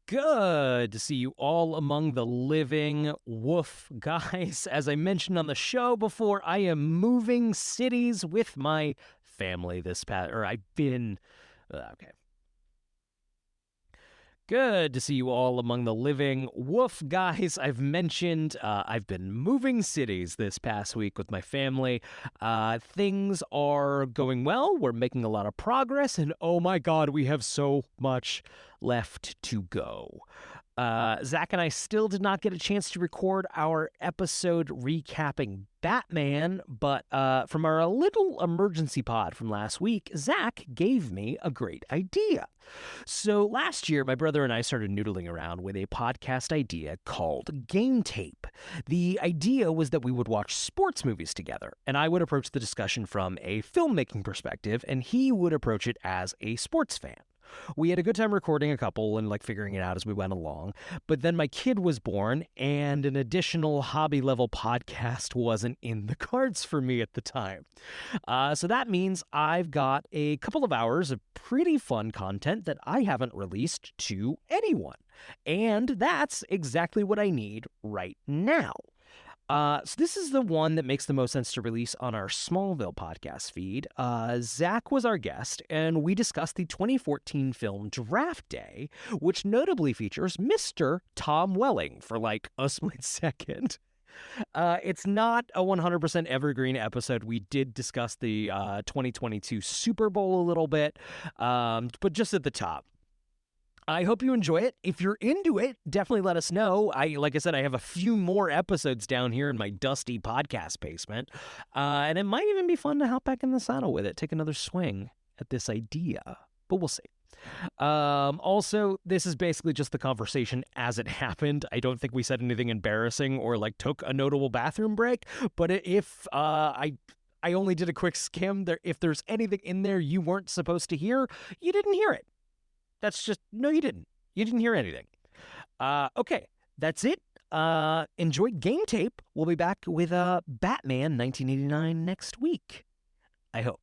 Good to see you all among the living. Woof, guys. As I mentioned on the show before, I am moving cities with my family this past, or I've been, okay. Good to see you all among the living. Woof, guys. I've mentioned I've been moving cities this past week with my family. Things are going well. We're making a lot of progress, and oh my God, we have so much left to go. Zach and I still did not get a chance to record our episode recapping Batman, but from our little emergency pod from last week, Zach gave me a great idea. So last year, my brother and I started noodling around with a podcast idea called Game Tape. The idea was that we would watch sports movies together, and I would approach the discussion from a filmmaking perspective, and he would approach it as a sports fan. We had a good time recording a couple and figuring it out as we went along, but then my kid was born and an additional hobby level podcast wasn't in the cards for me at the time. So that means I've got a couple of hours of pretty fun content that I haven't released to anyone. And that's exactly what I need right now. So this is the one that makes the most sense to release on our Smallville podcast feed. Zach was our guest, and we discussed the 2014 film Draft Day, which notably features Mr. Tom Welling for a split second. It's not a 100% evergreen episode. We did discuss the 2022 Super Bowl a little bit, but just at the top. I hope you enjoy it. If you're into it, definitely let us know. Like I said, I have a few more episodes down here in my dusty podcast basement. And it might even be fun to hop back in the saddle with it, take another swing at this idea. But we'll see. Also, this is basically just the conversation as it happened. I don't think we said anything embarrassing or took a notable bathroom break. But if I only did a quick skim, if there's anything in there you weren't supposed to hear, you didn't hear it. That's just, no, you didn't. You didn't hear anything. Okay, that's it. Enjoy Game Tape. We'll be back with Batman 1989 next week. I hope.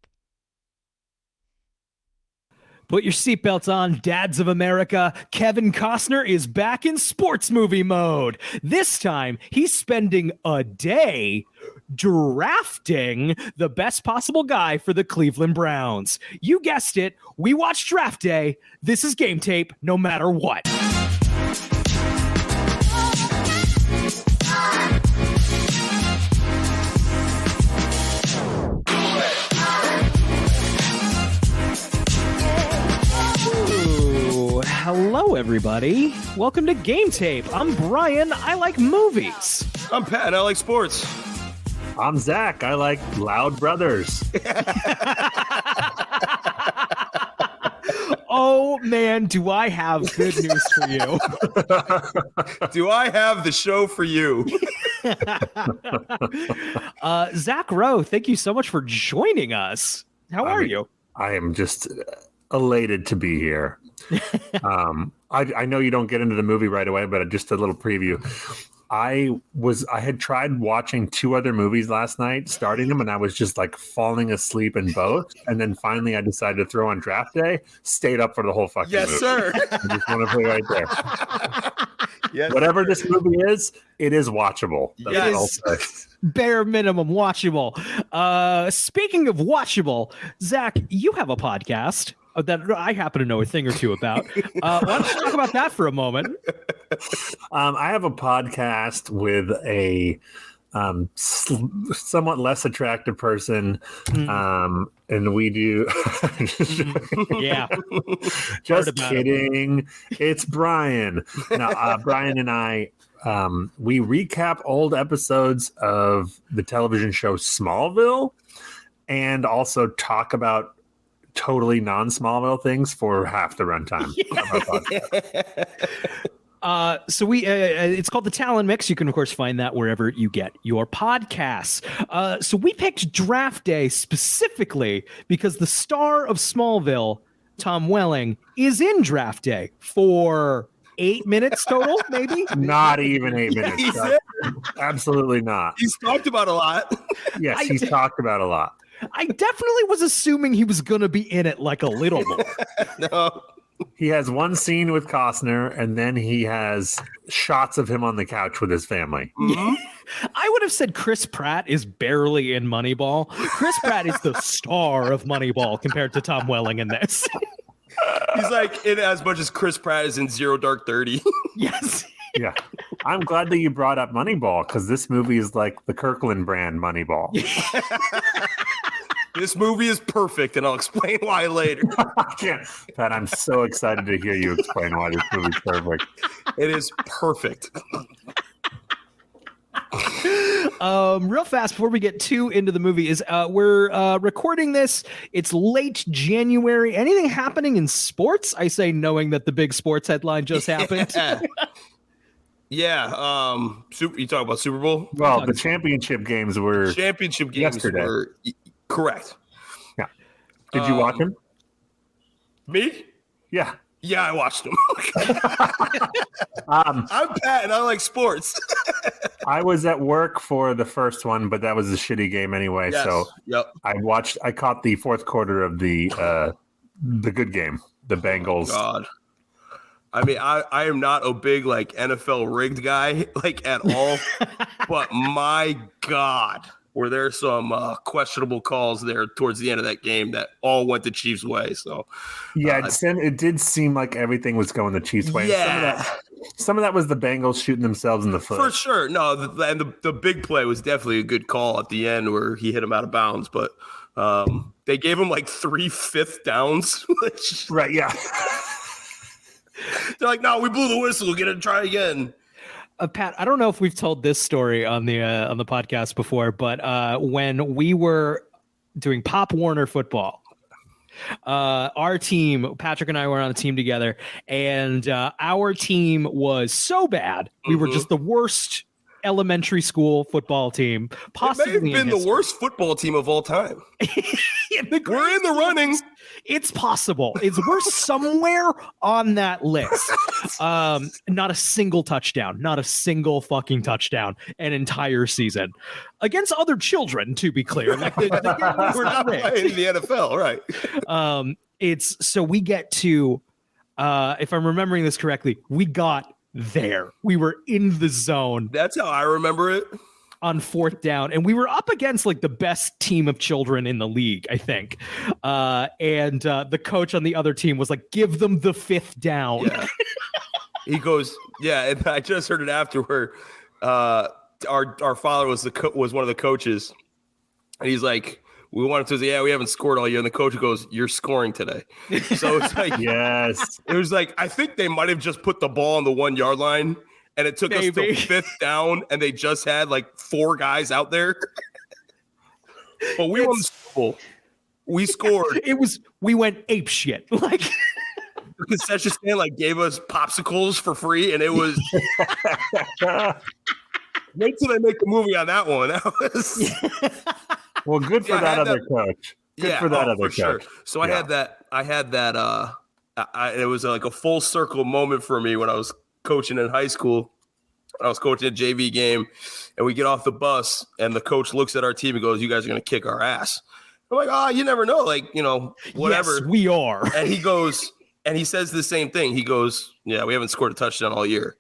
Put your seatbelts on, Dads of America. Kevin Costner is back in sports movie mode. This time, he's spending a day drafting the best possible guy for the Cleveland Browns. You guessed it. We watched Draft Day. This is Game Tape, no matter what. Hello, everybody. Welcome to Game Tape. I'm Brian. I like movies. I'm Pat. I like sports. I'm Zach. I like Loud Brothers. Oh, man, do I have good news for you. Do I have the show for you? Zach Rowe, thank you so much for joining us. How are you? I am just elated to be here. I know you don't get into the movie right away, but just a little preview. I had tried watching two other movies last night, starting them, and I was just falling asleep in both. And then finally I decided to throw on Draft Day, stayed up for the whole fucking movie. Yes, sir. I just want to put it right there. Yes, whatever this movie is, it is watchable. Yes. Bare minimum watchable. Speaking of watchable, Zach, you have a podcast that I happen to know a thing or two about. Why don't you talk about that for a moment? I have a podcast with a somewhat less attractive person, and we do. Yeah, just kidding. It's Brian. Now, Brian and I. We recap old episodes of the television show Smallville, and also talk about totally non-Smallville things for half the runtime. So we it's called the Talent Mix. You can of course find that wherever you get your podcasts. So we picked Draft Day specifically because the star of Smallville, Tom Welling, is in Draft Day for 8 minutes total, maybe? Not even 8 minutes. Absolutely not. He's talked about a lot. Yes, he's talked about a lot. I definitely was assuming he was going to be in it a little more. No. He has one scene with Costner, and then he has shots of him on the couch with his family. Mhm. I would have said Chris Pratt is barely in Moneyball. Chris Pratt is the star of Moneyball compared to Tom Welling in this. He's like in as much as Chris Pratt is in Zero Dark 30. Yes. Yeah. I'm glad that you brought up Moneyball because this movie is like the Kirkland brand Moneyball. This movie is perfect, and I'll explain why later. I can't. Pat, I'm so excited to hear you explain why this movie's perfect. It is perfect. Real fast before we get too into the movie is we're recording this. It's late January. Anything happening in sports? I say knowing that the big sports headline just happened. Yeah. You talk about Super Bowl? Well, the championship games were Championship games yesterday. were correct. Yeah. Did you watch them? Me? Yeah. Yeah, I watched them. Um, I'm Pat, and I like sports. I was at work for the first one, but that was a shitty game anyway. Yes. So Yep. I caught the fourth quarter of the good game, the Bengals. God. I mean, I am not a big like NFL rigged guy like at all, but my God, were there some questionable calls there towards the end of that game that all went the Chiefs' way. So Yeah, it did seem like everything was going the Chiefs' way. Yeah. Some of that was the Bengals shooting themselves in the foot. for sure. No, the big play was definitely a good call at the end where he hit him out of bounds, but they gave him like 3 5th downs. Which, Right, yeah. they're like, no, we blew the whistle. Get it, try again. Pat, I don't know if we've told this story on the podcast before, but when we were doing Pop Warner football, our team, Patrick and I were on a team together, and our team was so bad. We were just the worst elementary school football team possibly. It may have been the worst football team of all time. We're in the running. It's possible. We're somewhere on that list. Not a single touchdown, not a single fucking touchdown an entire season against other children, to be clear. Like the game We're not playing in the NFL, right? It's so we get to, if I'm remembering this correctly, we got there. We were in the zone. That's how I remember it. On 4th down, and we were up against like the best team of children in the league, I think. And the coach on the other team was like, "Give them the 5th down." Yeah. He goes, yeah, and I just heard it after where our father was one of the coaches, and he's like, we wanted to say, yeah, we haven't scored all year, and the coach goes, "You're scoring today." So it's like, Yes. it was like I think they might have just put the ball on the 1 yard line. And it took us to 5th down, and they just had like 4 guys out there. But we won the Super Bowl. We scored. We went ape shit. Like The concession stand like gave us popsicles for free, and it was. Wait till they make the movie on that one. That was. Well, good for that other coach. Good for that other coach. Sure. So I had that. It was like a full circle moment for me when I was coaching in high school. I was coaching a JV game, and we get off the bus, and the coach looks at our team and goes, "You guys are going to kick our ass." I'm like, "Oh, you never know, like, whatever." Yes, we are. And he goes, and he says the same thing. He goes, "Yeah, we haven't scored a touchdown all year."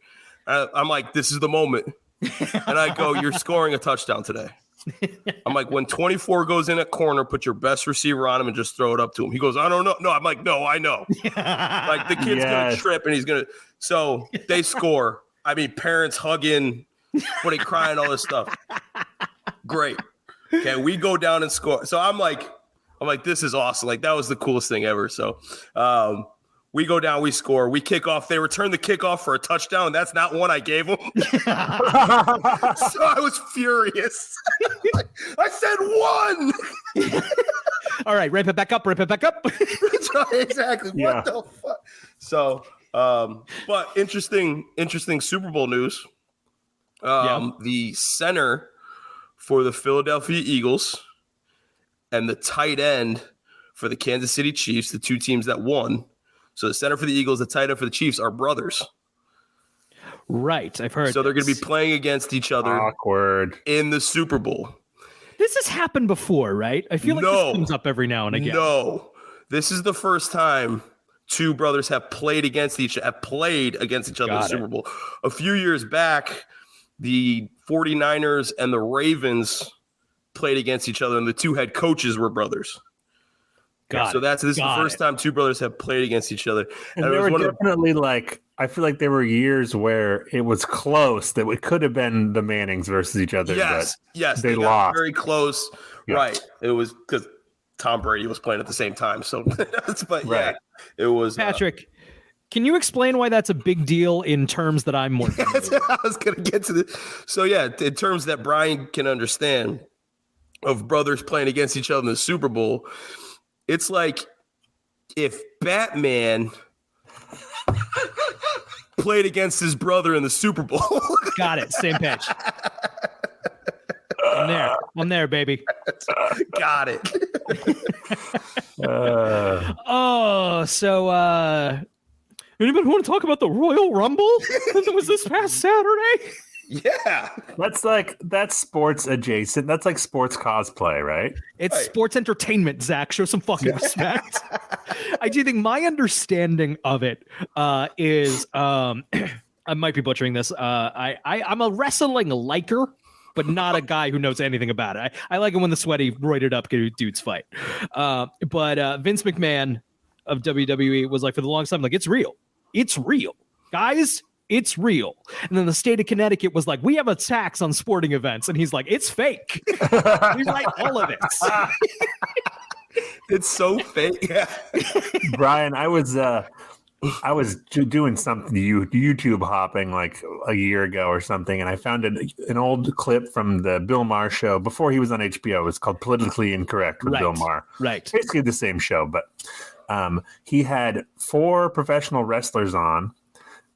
I'm like, "This is the moment," and I go, "You're scoring a touchdown today." I'm like, "When 24 goes in at corner, put your best receiver on him and just throw it up to him." He goes, "I don't know." No, I'm like, "No, I know." Like the kid's gonna trip and he's gonna. So they score. I mean, parents hugging, putting crying, all this stuff. Great. Okay, we go down and score. So I'm like, this is awesome. Like that was the coolest thing ever. So we go down, we score, we kick off. They return the kickoff for a touchdown. That's not one I gave them. So I was furious. I said 1. All right, ramp it back up. Exactly. What the fuck? So, but interesting Super Bowl news. The center for the Philadelphia Eagles and the tight end for the Kansas City Chiefs, the 2 teams that won. So the center for the Eagles, the tight end for the Chiefs are brothers. Right, I've heard. So they're going to be playing against each other. Awkward. In the Super Bowl. This has happened before, right? I feel like this comes up every now and again. No, this is the first time two brothers have played against each other in the Super Bowl. A few years back, the 49ers and the Ravens played against each other, and the two head coaches were brothers. So this is the first time two brothers have played against each other. And there were definitely I feel like there were years where it was close, that it could have been the Mannings versus each other. Yes, they lost. got very close. Yes. Right. It was because Tom Brady was playing at the same time. So, but yeah, it was. Patrick, can you explain why that's a big deal in terms that I'm more familiar with? I was going to get to this. So, yeah, in terms that Brian can understand of brothers playing against each other in the Super Bowl, it's like if Batman played against his brother in the Super Bowl. Got it. Same pitch. I'm there, baby. Got it. So anybody want to talk about the Royal Rumble that was this past Saturday? Yeah. That's sports adjacent. That's like sports cosplay, right? It's sports entertainment, Zach. Show some fucking respect. I do think my understanding of it is I might be butchering this. I'm a wrestling liker, but not a guy who knows anything about it. I like it when the sweaty, roided up dudes fight. But Vince McMahon of WWE was like, for the longest time, like, it's real. It's real. Guys, it's real. And then the state of Connecticut was like, we have a tax on sporting events. And he's like, it's fake. We write all of it. It's so fake. Yeah. Brian, I was doing something, YouTube hopping like a year ago or something, and I found an old clip from the Bill Maher show before he was on HBO. It's called Politically Incorrect with Bill Maher. Right. Basically the same show, but he had 4 professional wrestlers on,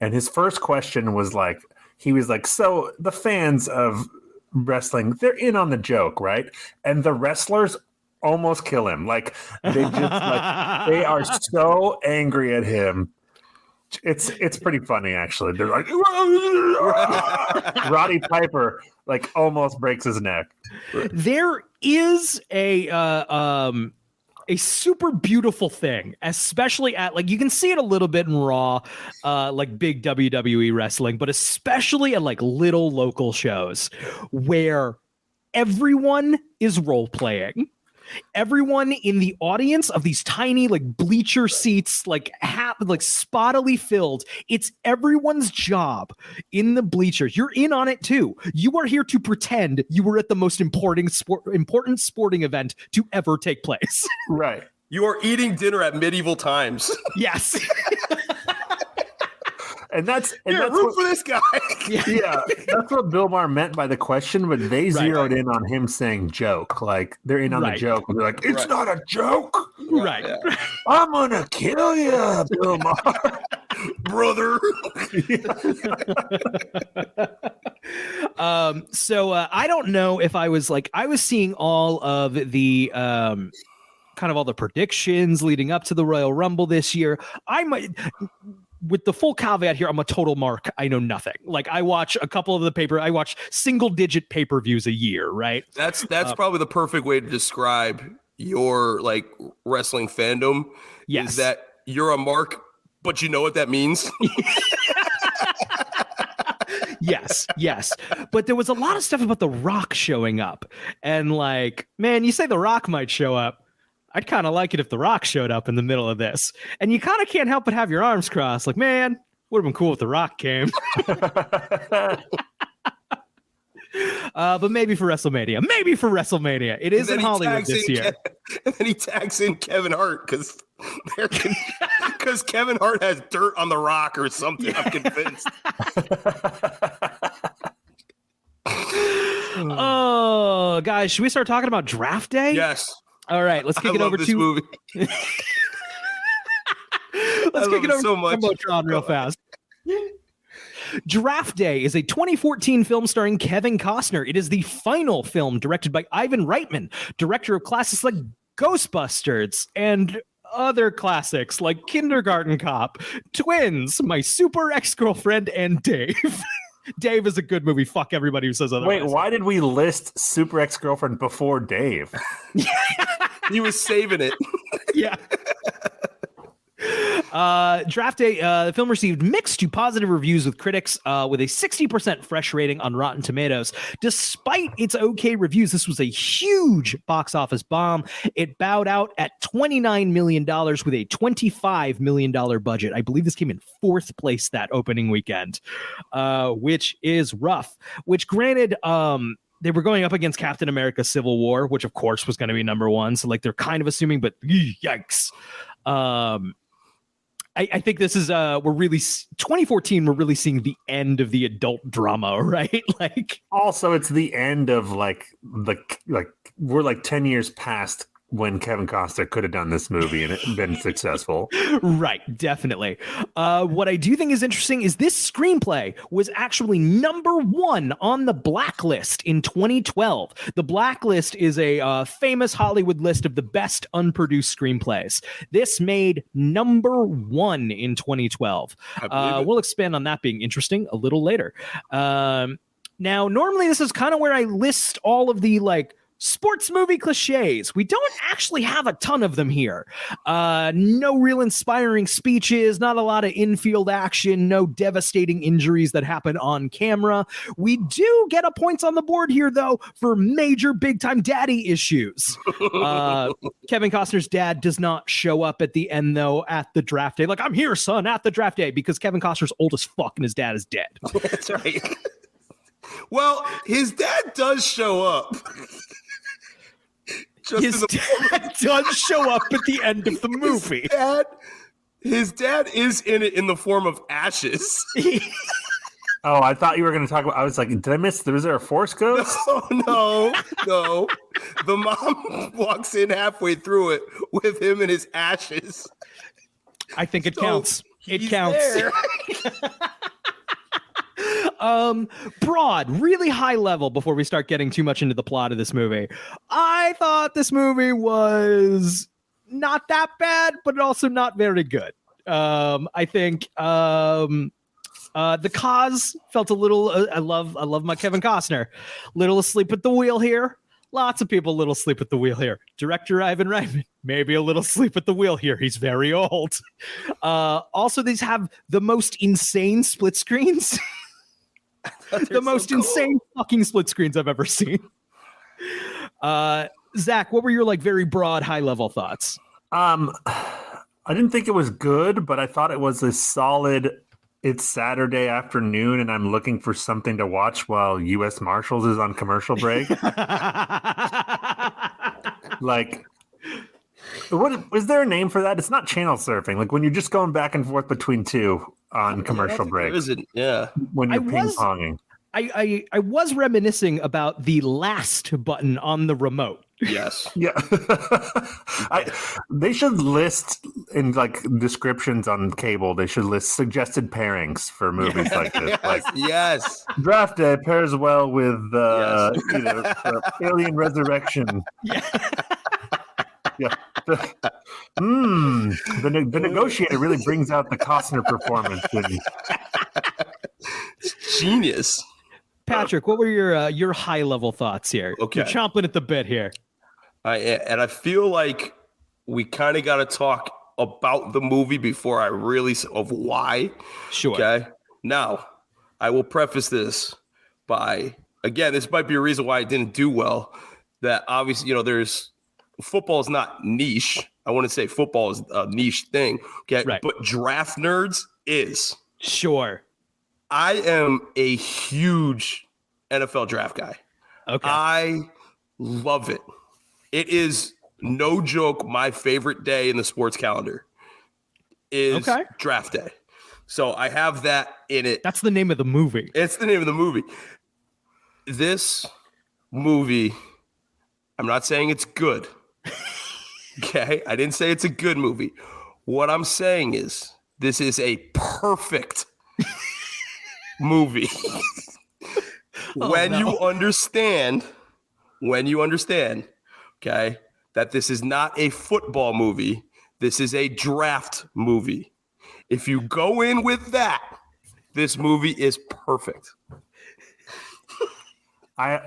and his first question was like, so the fans of wrestling, they're in on the joke, right? And the wrestlers almost kill him. Like they they are so angry at him. It's pretty funny, actually. They're like, Roddy Piper like almost breaks his neck. There is a super beautiful thing, especially at, like, you can see it a little bit in Raw, like big WWE wrestling, but especially at like little local shows where everyone is role playing. Everyone in the audience of these tiny like bleacher seats, like spottily filled, it's everyone's job in the bleachers. You're in on it too. You are here to pretend you were at the most important sporting event to ever take place. Right. You are eating dinner at medieval times. Yes. And that's root for this guy. Yeah, that's what Bill Maher meant by the question, but they zeroed in on him saying joke. Like they're in on the joke. They're like, it's not a joke. Right. Yeah. I'm gonna kill you, Bill Maher. Brother. So I don't know if I was seeing all of the kind of all the predictions leading up to the Royal Rumble this year. I might, with the full caveat here, I'm a total mark. I know nothing. Like I watch a couple of I watch single digit pay-per-views a year, right? That's probably the perfect way to describe your like wrestling fandom. Yes. Is that you're a mark, but you know what that means? Yes. But there was a lot of stuff about The Rock showing up. And like, man, you say The Rock might show up. I'd kind of like it if The Rock showed up in the middle of this. And you kind of can't help but have your arms crossed. Like, man, would have been cool if The Rock came. But maybe for WrestleMania. It is in Hollywood this year. And then he tags in Kevin Hart because Kevin Hart has dirt on The Rock or something. Yeah. I'm convinced. Oh, guys, should we start talking about draft day? Yes. All right, let's kick it over to movie. Let's kick it over so to much. Jumbotron real fast. Draft Day is a 2014 film starring Kevin Costner. It is the final film directed by Ivan Reitman, director of classics like Ghostbusters and other classics like Kindergarten Cop, Twins, My Super Ex-Girlfriend, and Dave. Dave is a good movie. Fuck everybody who says otherwise. Wait, why did we list Super Ex-Girlfriend before Dave? He was saving it. Yeah. Draft Day, the film received mixed to positive reviews with critics, with a 60% fresh rating on Rotten Tomatoes. Despite its okay reviews, this was a huge box office bomb. It bowed out at $29 million with a $25 million budget. I believe this came in fourth place that opening weekend, which is rough. Which, granted, they were going up against Captain America Civil War, which of course was going to be number one. So like they're kind of assuming, but yikes. I think this is we're really 2014. We're really seeing the end of the adult drama, right? Like, also it's the end of like we're like 10 years past when Kevin Costner could have done this movie and it been successful. Right, definitely. What I do think is interesting is this screenplay was actually number one on the Blacklist in 2012. The Blacklist is a famous Hollywood list of the best unproduced screenplays. This made number one in 2012. We'll expand on that being interesting a little later. Now, normally this is kind of where I list all of the like sports movie cliches. We don't actually have a ton of them here. No real inspiring speeches, not a lot of infield action, no devastating injuries that happen on camera. We do get a points on the board here, though, for major big-time daddy issues. Kevin Costner's dad does not show up at the end, though, at the draft day. Like, I'm here, son, at the draft day, because Kevin Costner's old as fuck and his dad is dead. That's right. Well, his dad does show up. His dad does show up at the end of the movie. His dad is in it in the form of ashes. Oh, I thought you were going to talk about. I was like, did I miss? Was there a Force Ghost? No. The mom walks in halfway through it with him in his ashes. I think it counts. It counts. Broad, really high level before we start getting too much into the plot of this movie. I thought this movie was not that bad, but also not very good. I think the cause felt a little I love my Kevin Costner. Little asleep at the wheel here. Lots of people a little asleep at the wheel here. Director Ivan Reitman, maybe a little asleep at the wheel here. He's very old. Also, these have the most insane split screens. The most insane fucking split screens I've ever seen. Zach, what were your like very broad, high level thoughts? I didn't think it was good, but I thought it was a solid. It's Saturday afternoon, and I'm looking for something to watch while U.S. Marshals is on commercial break. Like, what is there a name for that? It's not channel surfing. Like when you're just going back and forth between two on commercial break. There isn't, yeah. When you're ping-ponging. I was reminiscing about the last button on the remote. Yes. Yeah. They should list in like descriptions on cable. They should list suggested pairings for movies like this. Like, yes. Draft Day pairs well with Alien Resurrection. Yeah. Yeah. The Negotiator really brings out the Costner performance. Genius. Patrick, what were your high level thoughts here? Okay. You're chomping at the bit here. I feel like we kind of got to talk about the movie before I really of why. Sure. Okay. Now, I will preface this by, again, this might be a reason why I didn't do well. That obviously, there's football is not niche. I want to say football is a niche thing. Okay. Right. But draft nerds is. Sure. I am a huge NFL draft guy. Okay. I love it. It is no joke. My favorite day in the sports calendar is draft day. So I have that in it. That's the name of the movie. It's the name of the movie. This movie, I'm not saying it's good. Okay. I didn't say it's a good movie. What I'm saying is this is a perfect movie. When you understand, okay, that this is not a football movie, this is a draft movie. If you go in with that, this movie is perfect. I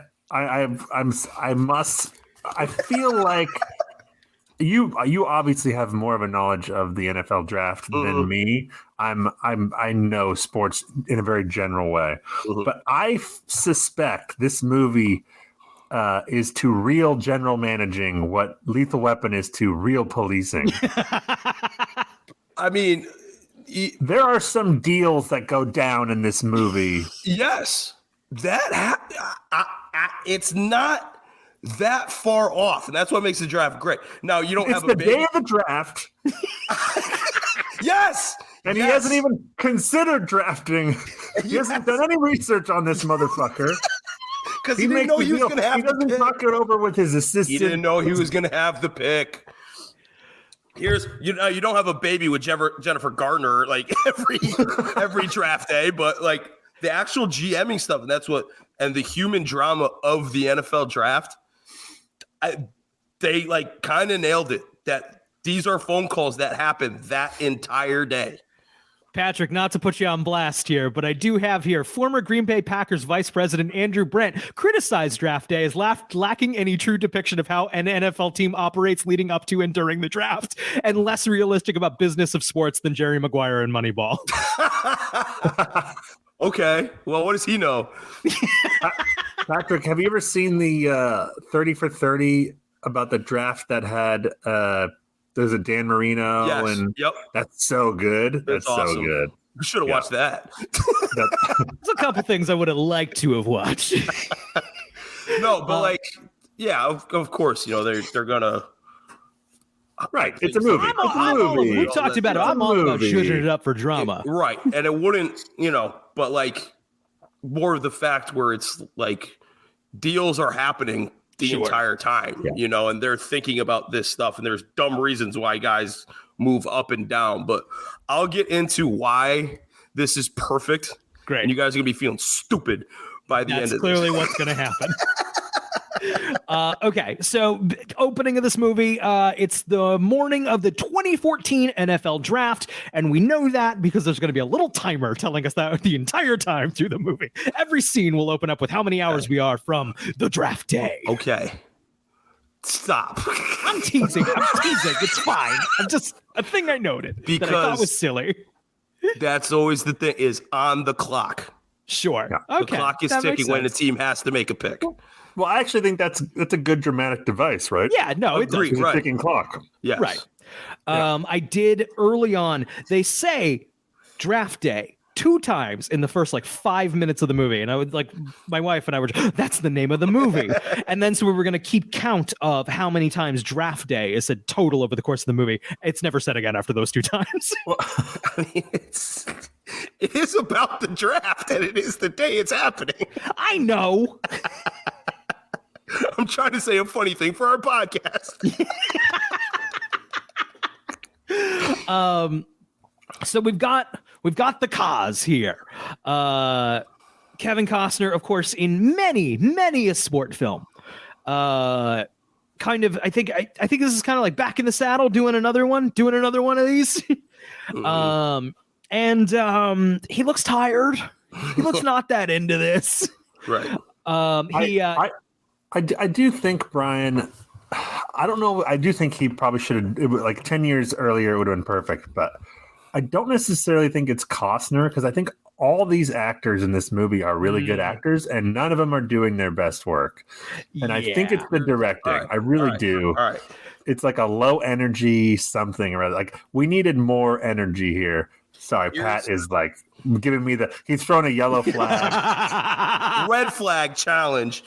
feel like you obviously have more of a knowledge of the NFL draft than me. I know sports in a very general way, but I suspect this movie is to real general managing what Lethal Weapon is to real policing. I mean, there are some deals that go down in this movie. Yes, it's not that far off, and that's what makes the draft great. Now you don't it's have the a baby. day of the draft. Yes, and he hasn't even considered drafting. He hasn't done any research on this motherfucker. Because he didn't know he was going to have the pick. He doesn't talk it over with his assistant. He didn't know he was going to have the pick. You don't have a baby with Jennifer Gardner like every draft day, but like the actual GMing stuff, and the human drama of the NFL draft, they like kind of nailed it. That these are phone calls that happen that entire day. Patrick, not to put you on blast here, but I do have here former Green Bay Packers Vice President Andrew Brandt criticized draft day as lacking any true depiction of how an NFL team operates leading up to and during the draft, and less realistic about business of sports than Jerry Maguire and Moneyball. Okay, well, what does he know? Patrick, have you ever seen the 30 for 30 about the draft that had there's a Dan Marino? Yes. And yep. That's so good. That's awesome. So good. We should have watched that. There's a couple things I would have liked to have watched. No, but of course, they're gonna. Right, it's a movie. We've talked about it. I'm all about shooting it up for drama. Right, and it wouldn't, but like more of the fact where it's like deals are happening the entire time, and they're thinking about this stuff, and there's dumb reasons why guys move up and down. But I'll get into why this is perfect. Great. And you guys are gonna be feeling stupid by the end of this. That's clearly what's gonna happen. Okay, so opening of this movie, it's the morning of the 2014 NFL draft, and we know that because there's going to be a little timer telling us that the entire time through the movie. Every scene will open up with how many hours we are from the draft day. Okay. Stop. I'm teasing. It's fine. I'm just a thing I noted because that I thought was silly. That's always the thing, is on the clock. Sure. Yeah. Okay. The clock is ticking when the team has to make a pick. Well, I actually think that's a good dramatic device, right? Yeah, no, it's a ticking clock. Yes. Right. I did early on. They say draft day 2 times in the first 5 minutes of the movie, and I would my wife and I were that's the name of the movie. And then so we were going to keep count of how many times draft day is said total over the course of the movie. It's never said again after those 2 times. Well, I mean, it is about the draft, and it is the day it's happening. I know. I'm trying to say a funny thing for our podcast. So we've got the cause here. Kevin Costner, of course, in many a sport film. I think this is kind of like Back in the Saddle, doing another one of these. And he looks tired. He looks not that into this. Right. I do think, Brian, I don't know. I do think he probably should have, 10 years earlier, it would have been perfect. But I don't necessarily think it's Costner, because I think all these actors in this movie are really good actors, and none of them are doing their best work. And I think it's the directing. Right. I really do. All right. It's like a low energy something or other. We needed more energy here. Sorry, Pat is giving me he's throwing a yellow flag. Red flag challenge.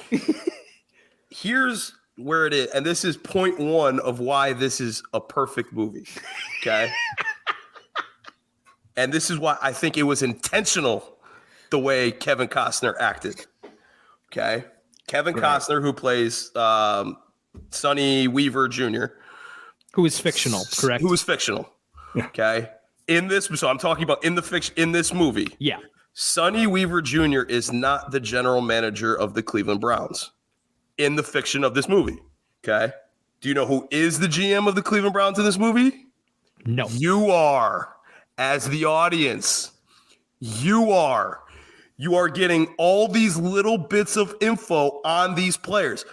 Here's where it is, and this is point 1 of why this is a perfect movie. Okay. And this is why I think it was intentional the way Kevin Costner acted. Okay. Kevin Costner, who plays Sonny Weaver Jr., who is fictional, correct? Who is fictional. Okay. In this, so I'm talking about in this movie. Yeah. Sonny Weaver Jr. is not the general manager of the Cleveland Browns in the fiction of this movie. Okay. Do you know who is the GM of the Cleveland Browns in this movie? No. You are, as the audience. You are getting all these little bits of info on these players.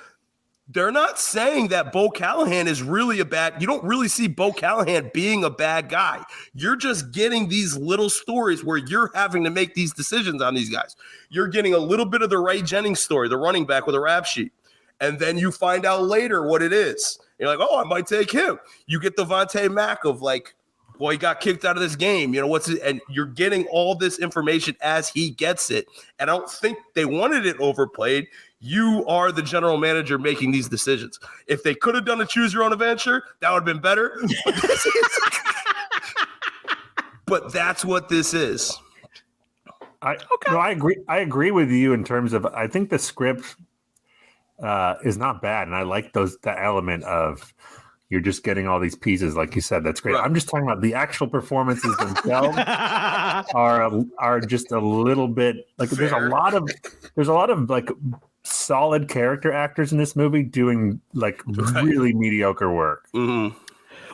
they're not saying that Bo Callahan is really you don't really see Bo Callahan being a bad guy. You're just getting these little stories where you're having to make these decisions on these guys. You're getting a little bit of the Ray Jennings story, the running back with a rap sheet. And then you find out later what it is. You're like, oh, I might take him. You get the Vontae Mack of like, well, he got kicked out of this game. You know, what's it? And you're getting all this information as he gets it. And I don't think they wanted it overplayed. You are the general manager making these decisions. If they could have done a choose your own adventure, that would have been better. But that's what this is. I agree. I agree with you in terms of, I think the script is not bad. And I like the element of, you're just getting all these pieces, like you said. That's great. Right. I'm just talking about the actual performances themselves are just a little bit like fair. There's a lot of like solid character actors in this movie doing like really mediocre work. Mm-hmm.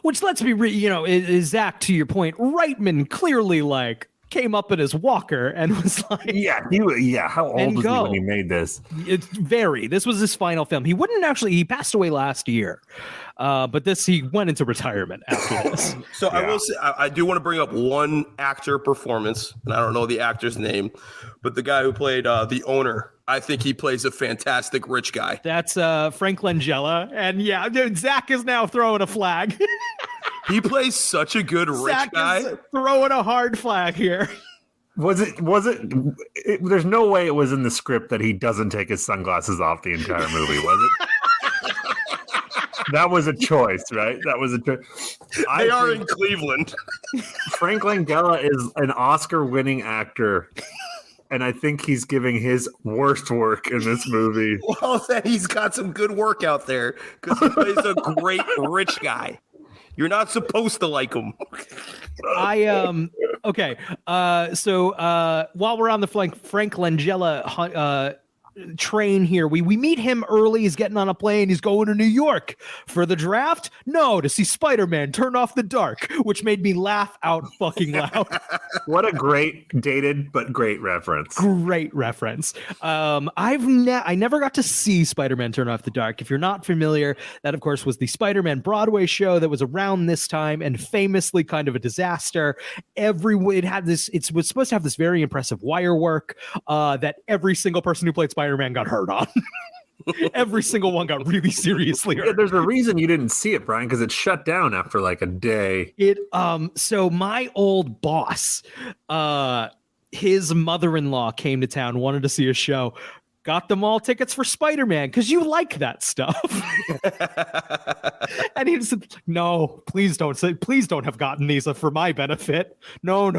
Which let's be Zach, to your point, Reitman clearly like came up in his walker and was like, how old was he when he made this? This was his final film. He passed away last year, but he went into retirement after this. So I will say, I do want to bring up one actor performance, and I don't know the actor's name, but the guy who played the owner, I think he plays a fantastic rich guy. That's Frank Langella, and Zach is now throwing a flag. He plays such a good rich guy. Is throwing a hard flag here. Was it? There's no way it was in the script that he doesn't take his sunglasses off the entire movie, was it? That was a choice, right? That was a choice. They are in Cleveland. Frank Langella is an Oscar-winning actor, and I think he's giving his worst work in this movie. Well, then he's got some good work out there because he plays a great rich guy. You're not supposed to like him. Okay. So while we're on the Frank Langella train here, we meet him early. He's getting on a plane. He's going to New York for the draft. No, to see Spider-Man Turn Off the Dark, which made me laugh out fucking loud. What a great dated but great reference. Great reference. I never got to see Spider-Man Turn Off the Dark. If you're not familiar, that of course was the Spider-Man Broadway show that was around this time and famously kind of a disaster. It was supposed to have this very impressive wire work that every single person who played Spider-Man got hurt on. Every single one got really seriously hurt. Yeah, there's a reason you didn't see it, Brian, because it shut down after like a day. So my old boss, his mother-in-law came to town, wanted to see a show, got them all tickets for Spider-Man because you like that stuff. And he said, no, please don't have gotten these for my benefit. No.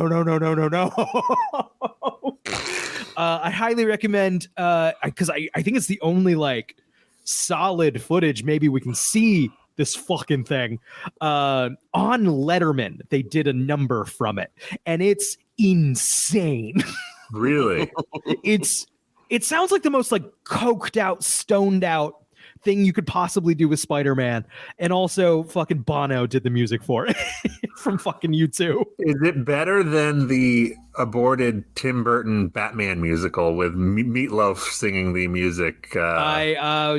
I highly recommend, because I think it's the only like solid footage maybe we can see this fucking thing. On Letterman, they did a number from it, and it's insane. Really? It sounds like the most like coked out, stoned out thing you could possibly do with Spider-Man. And also fucking Bono did the music for it from fucking U2. Is it better than the aborted Tim Burton Batman musical with Meatloaf singing the music? I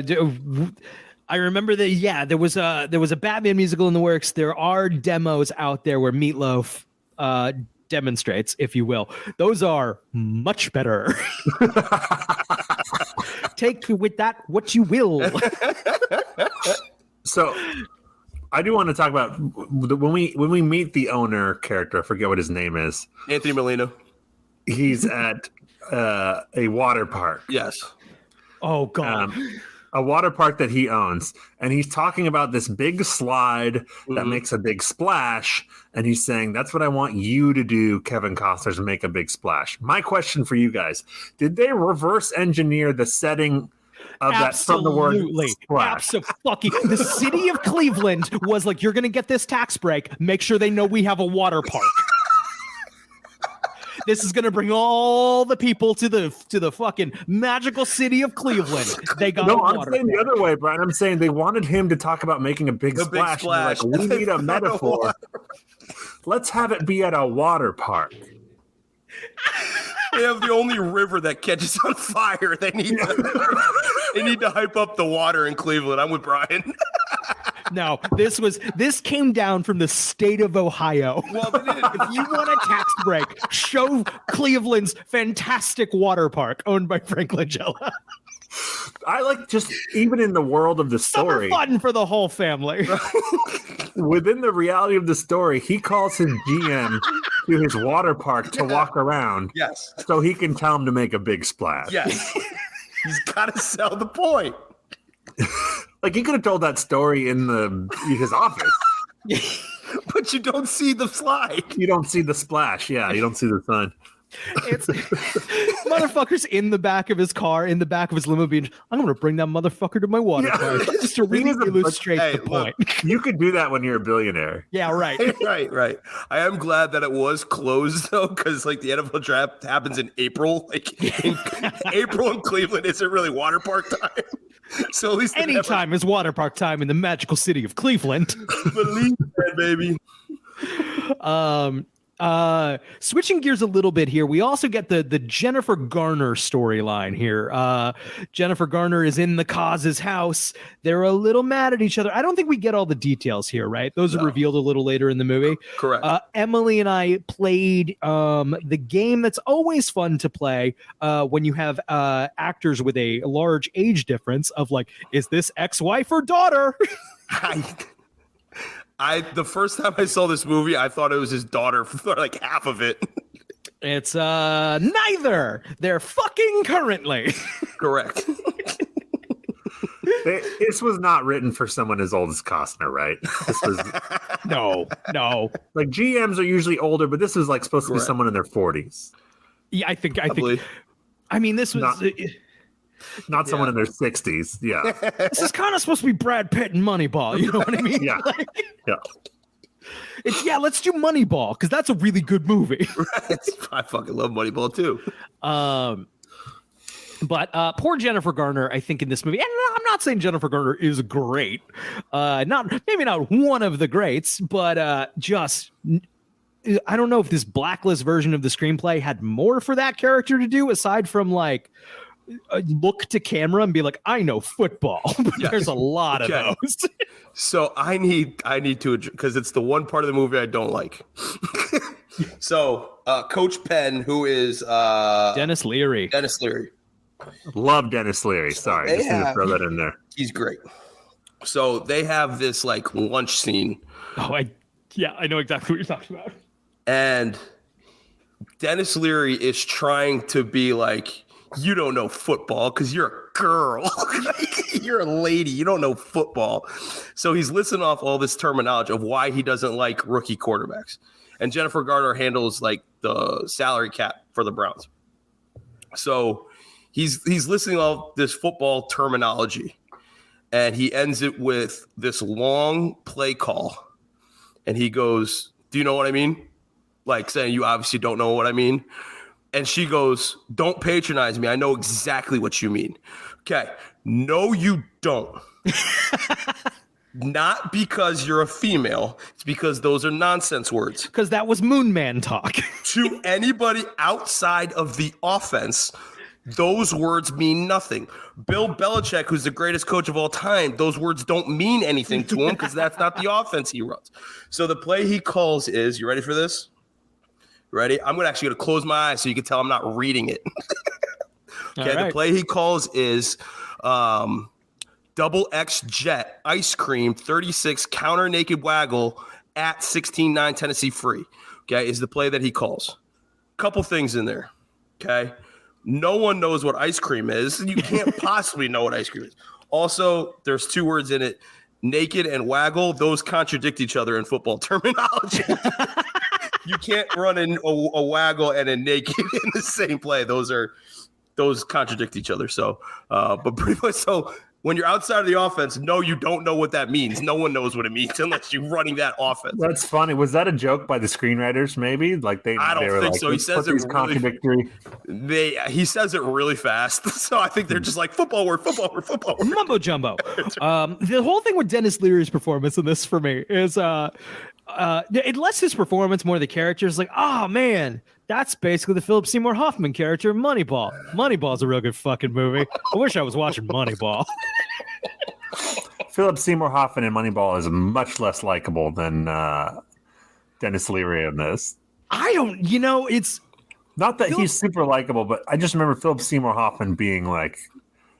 remember that. There was a Batman musical in the works. There are demos out there where Meatloaf demonstrates, if you will. Those are much better. Take with that what you will. So I do want to talk about when we meet the owner character. I forget what his name is. Anthony Molina. He's at a water park. Yes. Oh God. A water park that he owns, and he's talking about this big slide that makes a big splash, and he's saying, that's what I want you to do, Kevin Costner, to make a big splash. My question for you guys, did they reverse engineer the setting of that from the word splash? Absolutely. The city of Cleveland was like, you're going to get this tax break. Make sure they know we have a water park. This is going to bring all the people to the fucking magical city of Cleveland. They got I'm saying the other way, Brian. I'm saying they wanted him to talk about making a big splash. Like, we need a metaphor. Let's have it be at a water park. They have the only river that catches on fire. They need to hype up the water in Cleveland. I'm with Brian. No, this came down from the state of Ohio. Well, they did. If you want a tax break, show Cleveland's fantastic water park owned by Frank Langella. I like just even in the world of the story, Summer fun for the whole family. within the reality of the story, he calls his GM to his water park to walk around. Yes. So he can tell him to make a big splash. Yes. He's got to sell the point. Like he could have told that story in his office. But you don't see the slide. You don't see the splash. Yeah, you don't see the sun. It's motherfucker's in the back of his car, in the back of his limo being, I'm going to bring that motherfucker to my water park just to really illustrate the point. You could do that when you're a billionaire. Yeah, right. Right. I am glad that it was closed though, because like the NFL draft happens in April. Like in April in Cleveland isn't really water park time. So at least anytime is water park time in the magical city of Cleveland. Believe that, baby. Switching gears a little bit here, we also get the Jennifer Garner storyline here. Jennifer Garner is in the Coz's house. They're a little mad at each other. I don't think we get all the details here, right? Those are revealed a little later in the movie. Correct. Emily and I played the game that's always fun to play when you have actors with a large age difference of like, is this ex-wife or daughter? The first time I saw this movie, I thought it was his daughter for like half of it. It's neither. They're fucking currently. Correct. This was not written for someone as old as Costner, right? This was no. Like GMs are usually older, but this was like supposed to be someone in their 40s. Yeah, I think. I mean, this was not someone in their 60s. Yeah. This is kind of supposed to be Brad Pitt and Moneyball. You know what I mean? Yeah. Let's do Moneyball because that's a really good movie. Right. I fucking love Moneyball too. But poor Jennifer Garner, I think in this movie, and I'm not saying Jennifer Garner is great, maybe not one of the greats, but just. I don't know if this Blacklist version of the screenplay had more for that character to do aside from like look to camera and be like, I know football. But there's a lot of those. So I need to, because it's the one part of the movie I don't like. So Coach Penn, who is Dennis Leary. Love Dennis Leary. Sorry, just need to throw that in there. He's great. So they have this like lunch scene. Oh, I know exactly what you're talking about. And Dennis Leary is trying to be like, you don't know football because you're a girl. You're a lady. You don't know football. So he's listing off all this terminology of why he doesn't like rookie quarterbacks. And Jennifer Garner handles like the salary cap for the Browns. So he's listing all this football terminology. And he ends it with this long play call. And he goes, do you know what I mean? Like saying, you obviously don't know what I mean. And she goes, don't patronize me. I know exactly what you mean. Okay. No, you don't. Not because you're a female. It's because those are nonsense words. Because that was Moon Man talk. To anybody outside of the offense, those words mean nothing. Bill Belichick, who's the greatest coach of all time, those words don't mean anything to him because that's not the offense he runs. So the play he calls is, you ready for this? Ready? I'm actually going to close my eyes so you can tell I'm not reading it. Okay, right. The play he calls is double X jet ice cream 36 counter naked waggle at 16-9 Tennessee free. Okay, is the play that he calls. Couple things in there. Okay, no one knows what ice cream is. You can't possibly know what ice cream is. Also, there's two words in it: naked and waggle. Those contradict each other in football terminology. You can't run in a waggle and a naked in the same play. Those contradict each other. So, but pretty much so when you're outside of the offense, no, you don't know what that means. No one knows what it means unless you're running that offense. That's funny. Was that a joke by the screenwriters? Maybe like I don't think like, so. He says it really contradictory. He says it really fast. So I think they're just like football word. Mumbo jumbo. The whole thing with Dennis Leary's performance in this for me is it lets his performance more the characters. Like, oh man, that's basically the Philip Seymour Hoffman character in Moneyball. Moneyball's a real good fucking movie. I wish I was watching Moneyball. Philip Seymour Hoffman in Moneyball is much less likable than Dennis Leary in this. I don't, it's not that he's super likable, but I just remember Philip Seymour Hoffman being like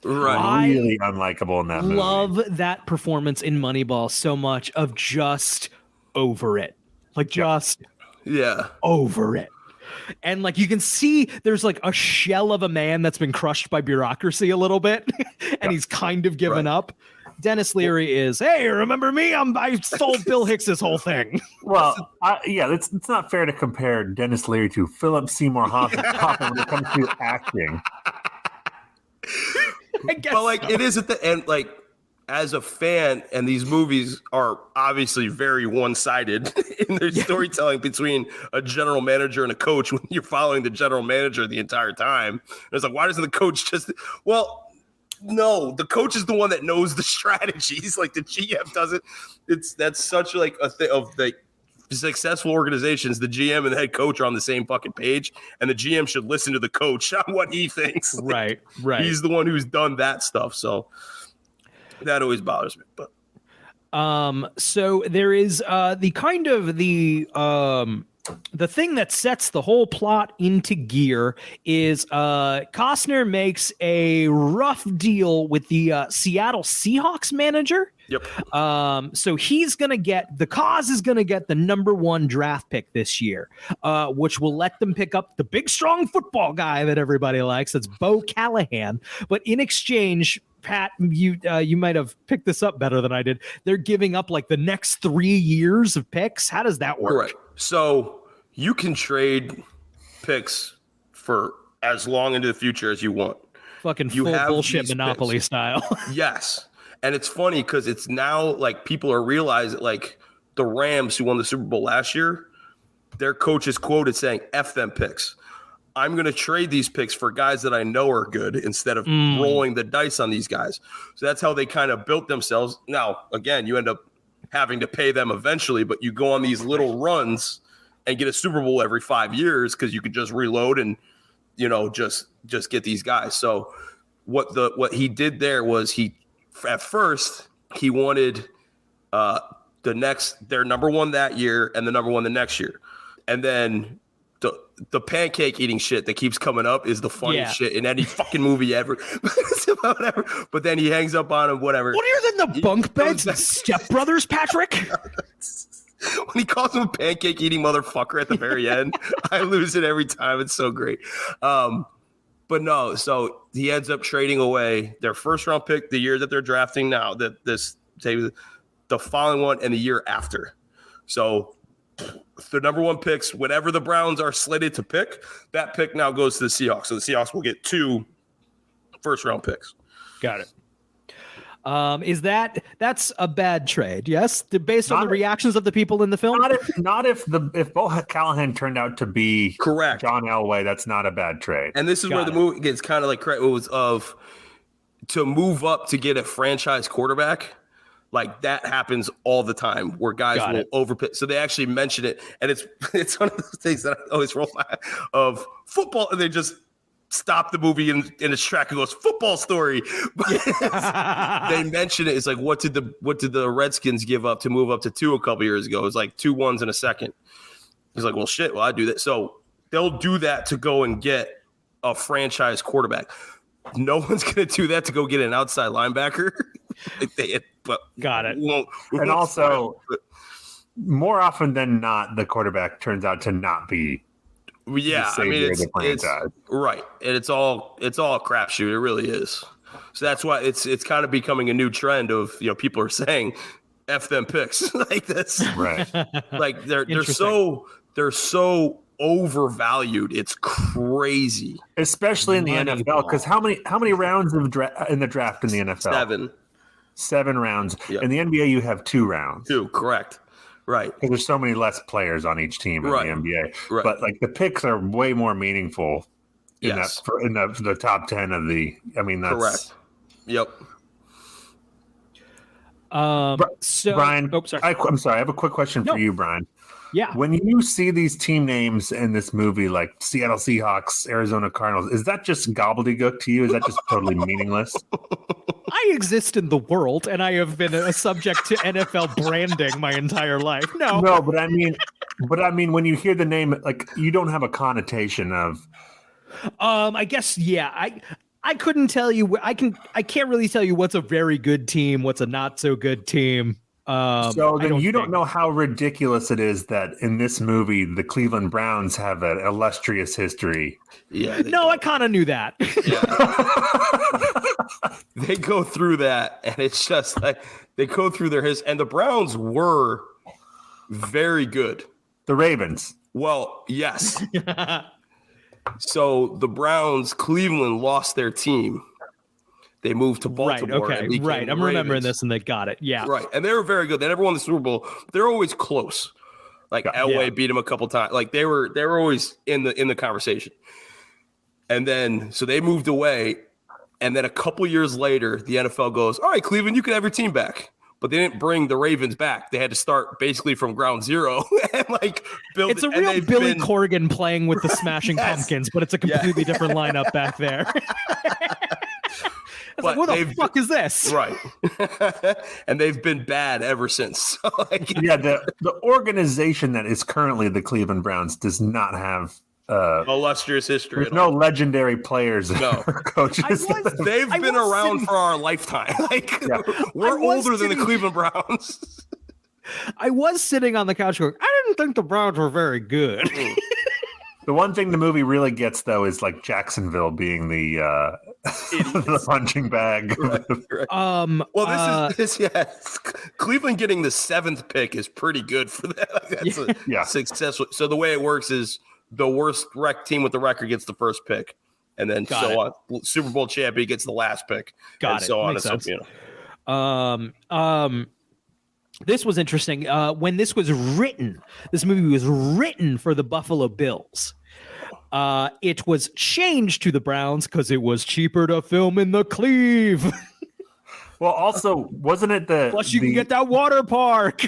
really unlikable in that movie. Love that performance in Moneyball so much of just over it. Like just over it. And like you can see there's like a shell of a man that's been crushed by bureaucracy a little bit and he's kind of given up. Dennis Leary is, hey, remember me? I stole Bill Hicks's whole thing. Well, it's not fair to compare Dennis Leary to Philip Seymour Hoffman when it comes to acting. But like it is at the end, like as a fan, and these movies are obviously very one-sided in their storytelling between a general manager and a coach when you're following the general manager the entire time. And it's like, why doesn't the coach just no, the coach is the one that knows the strategies. Like the GM doesn't. That's such like a thing of the successful organizations. The GM and the head coach are on the same fucking page, and the GM should listen to the coach on what he thinks. Right. He's the one who's done that stuff. So that always bothers me. But so there is the kind of the thing that sets the whole plot into gear is Costner makes a rough deal with the Seattle Seahawks manager. Yep. So he's going to get the cause is going to get the #1 draft pick this year, which will let them pick up the big, strong football guy that everybody likes. That's Bo Callahan. But in exchange, Pat, you might have picked this up better than I did. They're giving up like the next 3 years of picks. How does that work? Correct. So you can trade picks for as long into the future as you want. Fucking full bullshit Monopoly style. Yes. And it's funny because it's now like people are realizing, like the Rams who won the Super Bowl last year, their coach is quoted saying, F them picks. I'm going to trade these picks for guys that I know are good instead of rolling the dice on these guys. So that's how they kind of built themselves. Now, again, you end up having to pay them eventually, but you go on these little runs and get a Super Bowl every 5 years because you could just reload and, just get these guys. So what he did there was at first he wanted their #1 that year and the #1 the next year. And then the pancake eating shit that keeps coming up is the funniest shit in any fucking movie ever. Whatever. But then he hangs up on him, whatever. Funnier than the bunk beds and Step Brothers, Patrick? When he calls him a pancake eating motherfucker at the very end, I lose it every time. It's so great. But no, so he ends up trading away their first round pick the year that they're drafting now, the following one and the year after. So the #1 picks, whenever the Browns are slated to pick, that pick now goes to the Seahawks. So the Seahawks will get 2 first-round picks. Got it. That's a bad trade? Yes, based on the reactions of the people in the film. Not if Bo Callahan turned out to be correct, John Elway. That's not a bad trade. And this is where the movie gets kind of like correct. It was to move up to get a franchise quarterback. Like that happens all the time where guys will overpick. So they actually mention it, and it's one of those things that I always roll my of football, and they just stop the movie in its track and goes football story. They mention it. It's like what did the Redskins give up to move up to 2 a couple years ago? It was like 2 1s and a second. He's like, well, shit. Well, I do that. So they'll do that to go and get a franchise quarterback. No one's going to do that to go get an outside linebacker. Got it. And also, more often than not, the quarterback turns out to not be. Yeah, I mean, it's right, and it's all a crapshoot. It really is. So that's why it's kind of becoming a new trend of people are saying, "F them picks" like this. Right. Like they're so overvalued. It's crazy, especially in the NFL. Because how many rounds in the draft in the NFL? 7 rounds. Yep. In the NBA, you have 2 rounds. 2, correct. Right. Because there's so many less players on each team in the NBA. Right. But like the picks are way more meaningful in the top 10 of the. I mean, that's correct. Yep. So, Brian, sorry. I'm sorry. I have a quick question No. for you, Brian. Yeah. When you see these team names in this movie, like Seattle Seahawks, Arizona Cardinals, is that just gobbledygook to you? Is that just totally meaningless? I exist in the world, and I have been a subject to NFL branding my entire life. No, but I mean, when you hear the name, like you don't have a connotation of. I guess I couldn't tell you. I can't really tell you what's a very good team, what's a not so good team. So then you don't know how ridiculous it is that in this movie the Cleveland Browns have an illustrious history. Yeah. No, I kind of knew that. Yeah. They go through that, and it's just like they go through and the Browns were very good. The Ravens. Well, yes. So the Browns, Cleveland lost their team. They moved to Baltimore. Right. Okay. Right. I'm remembering this, and they got it. Yeah. Right. And they were very good. They never won the Super Bowl. They're always close. Like Elway beat them a couple times. Like they were always in the conversation. And then so they moved away. And then a couple years later, the NFL goes, all right, Cleveland, you can have your team back. But they didn't bring the Ravens back. They had to start basically from ground zero and like build. It's a real Billy Corgan playing with the Smashing Pumpkins, but it's a completely different lineup back there. Like, what the fuck is this? Right. And they've been bad ever since. So, the organization that is currently the Cleveland Browns does not have illustrious history. There's no legendary players or coaches. They've been around for our lifetime. We're older than the Cleveland Browns. I was sitting on the couch going, I didn't think the Browns were very good. The one thing the movie really gets, though, is like Jacksonville being the punching bag. Right. Well, this is Cleveland getting the 7th pick is pretty good for that. That's successful. So the way it works is the worst team with the record gets the first pick, and then on. Super Bowl champion gets the last pick, and so on. This was interesting. When this was written, this movie was written for the Buffalo Bills. It was changed to the Browns because it was cheaper to film in the Cleve. Well, also, wasn't it plus you can get that water park?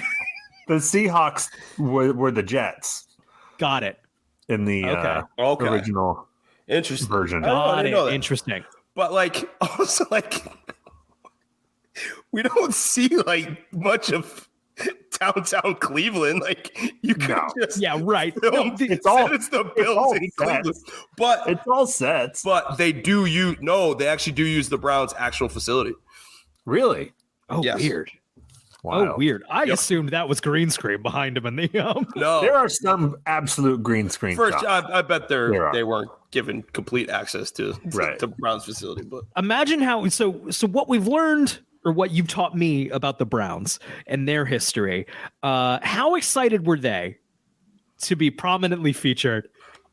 The Seahawks were the Jets. Got it. In the original version. Got it. Interesting. But also we don't see much of downtown Cleveland. You can just film. It's the Bills in Cleveland. But it's all sets. But they actually do use the Browns' actual facility. Really? Oh, yes. Weird. Wow. Oh, weird. I assumed that was green screen behind him in the No. There are some absolute green screen shots. I bet they weren't given complete access to Browns facility. But imagine how so what we've learned or what you've taught me about the Browns and their history. How excited were they to be prominently featured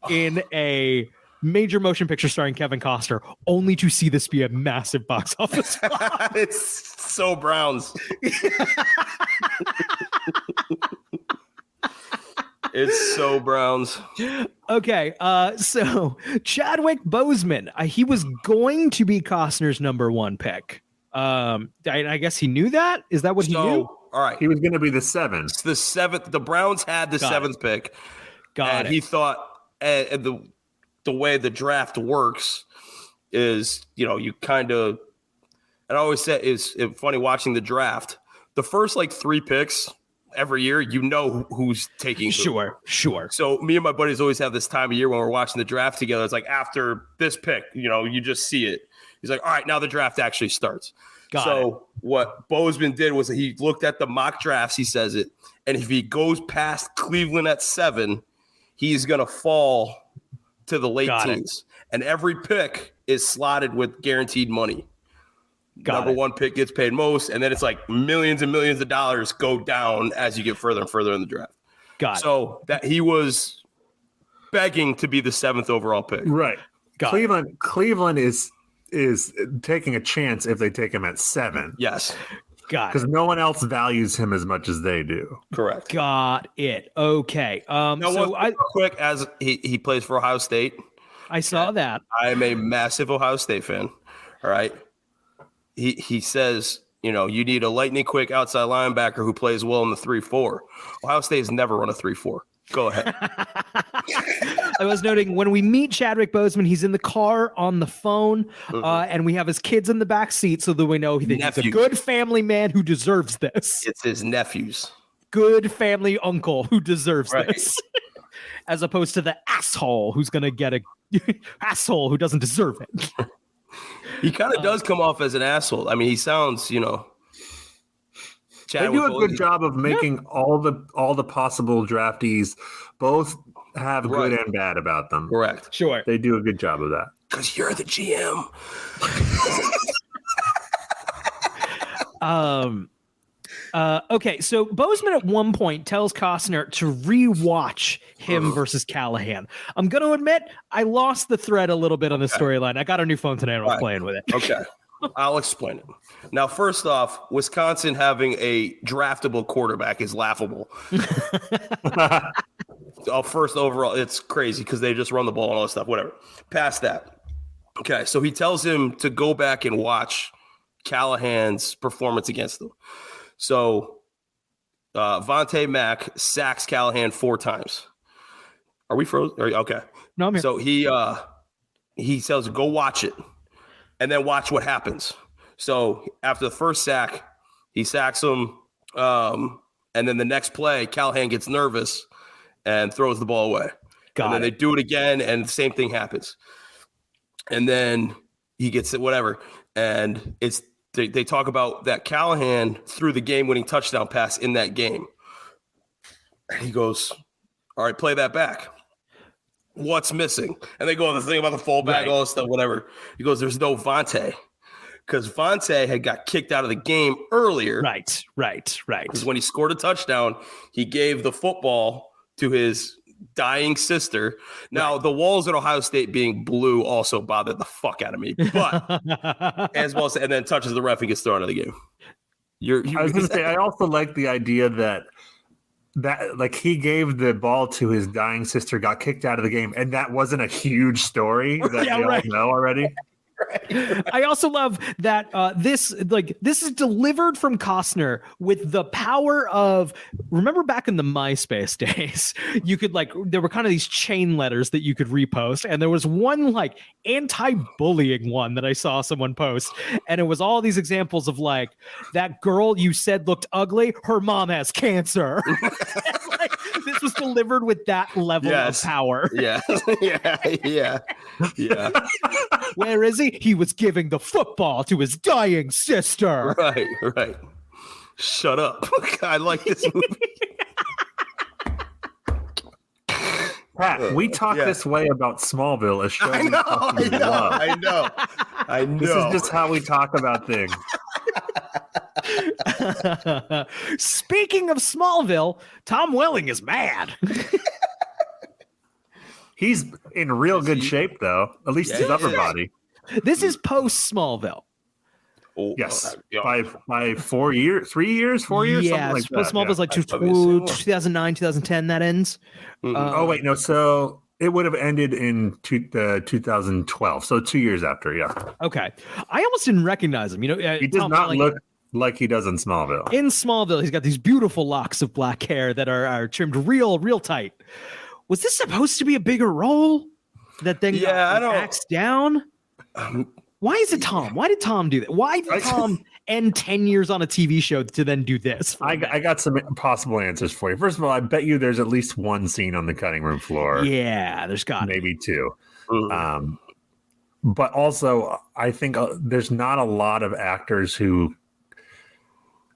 in a major motion picture starring Kevin Costner, only to see this be a massive box office flop? It's so Browns. It's so Browns. Okay, so Chadwick Boseman, he was going to be Costner's number 1 pick. I guess he knew that. Is that what he knew? All right, he was going to be the 7th. It's the 7th. The Browns had the 7th pick. Got it. He thought, and the way the draft works is, you kind of. And I always say it's funny watching the draft. The first 3 picks every year, who's taking who. Sure. So me and my buddies always have this time of year when we're watching the draft together. It's like after this pick, you just see it. He's like, all right, now the draft actually starts. So what Bozeman did was he looked at the mock drafts, he says it, and if he goes past Cleveland at 7, he's going to fall to the late teens. And every pick is slotted with guaranteed money. Number 1 pick gets paid most, and then it's millions and millions of dollars go down as you get further and further in the draft. So that he was begging to be the 7th overall pick. Right. Cleveland is taking a chance if they take him at 7. Yes. Because no one else values him as much as they do. Correct. Got it. Okay. Quick, as he plays for Ohio State. I saw that. I am a massive Ohio State fan. All right. He says, you need a lightning quick outside linebacker who plays well in the 3-4. Ohio State has never run a 3-4. Go ahead. I was noting when we meet Chadwick Boseman, he's in the car on the phone, and we have his kids in the back seat so that we know that he's a good family man who deserves this. It's his nephews. Good family uncle who deserves this. As opposed to the asshole who's going to get a asshole who doesn't deserve it. He kind of does come off as an asshole. I mean, he sounds, they do a good job of making all the possible draftees both have good and bad about them. Correct. Sure. They do a good job of that. Because you're the GM. Okay, so Boseman at one point tells Costner to rewatch him versus Callahan. I'm going to admit, I lost the thread a little bit on the storyline. I got a new phone today and I was playing with it. Okay, I'll explain it. Now, first off, Wisconsin having a draftable quarterback is laughable. First overall, it's crazy because they just run the ball and all that stuff, whatever. Past that. Okay, so he tells him to go back and watch Callahan's performance against them. So Vontae Mack sacks Callahan 4 times. Are we frozen? Okay. No, I'm here. So he tells him, go watch it and then watch what happens. So after the first sack, he sacks him. And then the next play, Callahan gets nervous and throws the ball away. Then they do it again and the same thing happens. And then he gets it, whatever. And they talk about that Callahan threw the game-winning touchdown pass in that game. And he goes, all right, play that back. What's missing? And they go on the thing about the fullback, all this stuff, whatever. He goes, there's no Vontae. Because Vontae had got kicked out of the game earlier. Right. Because when he scored a touchdown, he gave the football to his dying sister. Now, the walls at Ohio State being blue also bothered the fuck out of me. But as well, and then touches the ref and gets thrown out of the game. I was going to say, I also like the idea that like he gave the ball to his dying sister, got kicked out of the game, and that wasn't a huge story that we all know already. I also love that this is delivered from Costner with the power of, remember back in the MySpace days, you could there were kind of these chain letters that you could repost, and there was one anti-bullying one that I saw someone post, and it was all these examples of that girl you said looked ugly, her mom has cancer. This was delivered with that level of power. Yeah. Where is he? He was giving the football to his dying sister. Right. Shut up. I like this movie. Pat, we talk this way about Smallville, a show I know. This is just how we talk about things. Speaking of Smallville, Tom Welling is mad. He's in real good shape, though. At least his upper body. This is post Smallville. Yes, by 4 years, 3 years, 4 years. Yeah, something like that. Smallville's 2009, 2010. That ends. Oh wait, no. So it would have ended in 2012. So 2 years after. Yeah. Okay, I almost didn't recognize him. He does not look like he does in Smallville. In Smallville, he's got these beautiful locks of black hair that are trimmed real tight. Was this supposed to be a bigger role? That thing got axed down? Why is it Tom? Why did Tom do that? Why did Tom end 10 years on a TV show to then do this? I got some possible answers for you. First of all, I bet you there's at least one scene on the cutting room floor. Yeah, there's got maybe two. But also, I think there's not a lot of actors who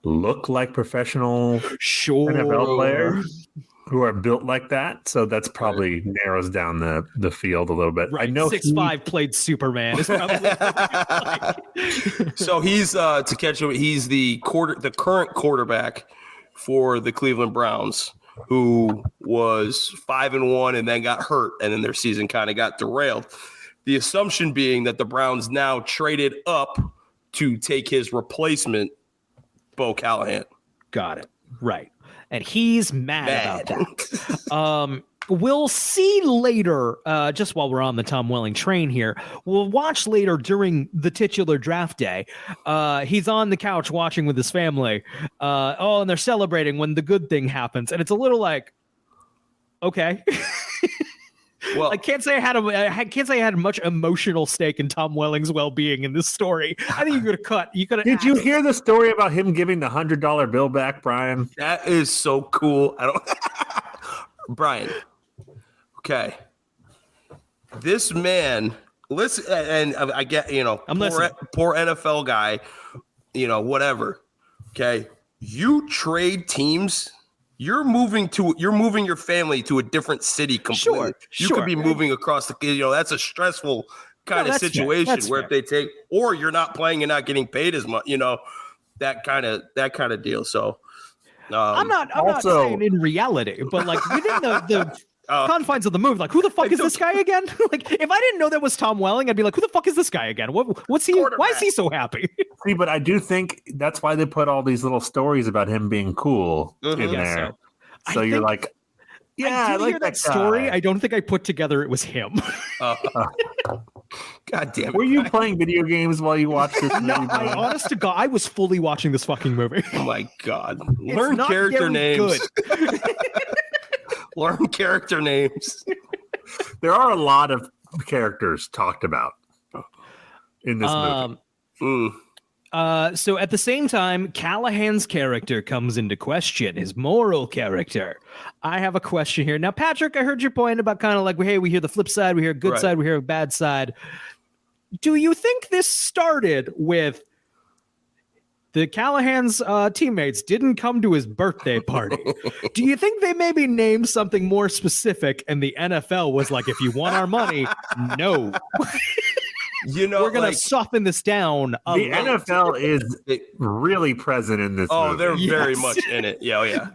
look like professional NFL players who are built like that. So that's probably narrows down the field a little bit. Right. I know 6'5" played Superman. So he's to catch him. He's the current quarterback for the Cleveland Browns, who was 5-1 and then got hurt, and then their season kind of got derailed. The assumption being that the Browns now traded up to take his replacement, Bo Callahan. Got it. Right. And he's mad about that. we'll see later, just while we're on the Tom Welling train here, we'll watch later during the titular draft day. He's on the couch watching with his family. And they're celebrating when the good thing happens. And it's a little like, okay. Well, I can't say I had much emotional stake in Tom Welling's well-being in this story. I think you could have cut. You could have. Did you hear the story about him giving the $100 bill back, Brian? that is so cool. I don't, Brian. Okay, this man. Listen, and I get poor NFL guy. Whatever. Okay, you trade teams. You're moving your family to a different city completely. You could be moving across that's a stressful kind of situation where if they take, or you're not playing and not getting paid as much, that kind of deal. So I'm not saying in reality, but like within the confines of the movie, like who the fuck is this guy again? Like if I didn't know that was Tom Welling, I'd be like, who the fuck is this guy again? What's he? Why is he so happy? See, but I do think that's why they put all these little stories about him being cool in there. So you're like, yeah, I like hear that story. I don't think I put together it was him. God damn it! Were you playing video games while you watched this movie? No, honest to God, I was fully watching this fucking movie. Oh my God! Learn character names. Learn character names. There are a lot of characters talked about in this movie. So at the same time, Callahan's character comes into question, his moral character. I have a question here. Now, Patrick, I heard your point about kind of like, hey, we hear the flip side, we hear a good side, we hear a bad side. Do you think this started with the Callahan's teammates didn't come to his birthday party? Do you think they maybe named something more specific and the NFL was like, if you want our money, no. We're going to soften this down. The NFL is really present in this movie. They're very much in it. Yeah.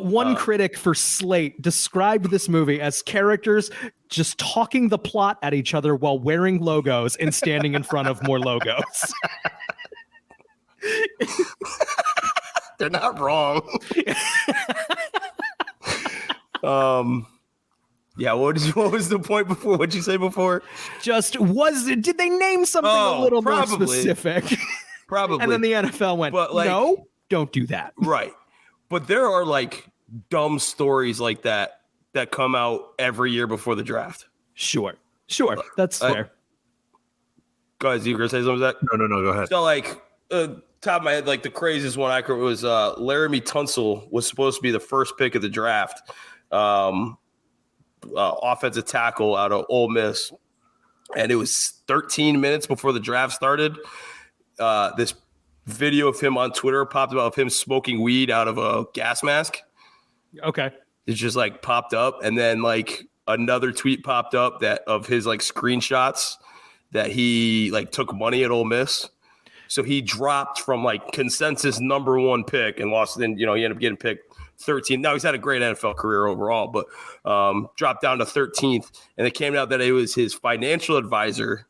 One critic for Slate described this movie as characters just talking the plot at each other while wearing logos and standing in front of more logos. They're not wrong. Yeah, what was the point before? What'd you say before? Did they name something a little more specific? Probably. And then the NFL went, no, don't do that. Right. But there are like dumb stories like that come out every year before the draft. Sure. That's fair. Guys, you gonna say something, Zach? No, go ahead. So like top of my head, like the craziest one I could was Laramie Tunsil was supposed to be the first pick of the draft. Offensive tackle out of Ole Miss, and it was 13 minutes before the draft started. This video of him on Twitter popped up of him smoking weed out of a gas mask. Okay, it just like popped up, and then like another tweet popped up that of his like screenshots that he like took money at Ole Miss. So he dropped from like consensus number one pick and lost. Then he ended up getting picked 13. Now he's had a great NFL career overall, but dropped down to 13th. And it came out that it was his financial advisor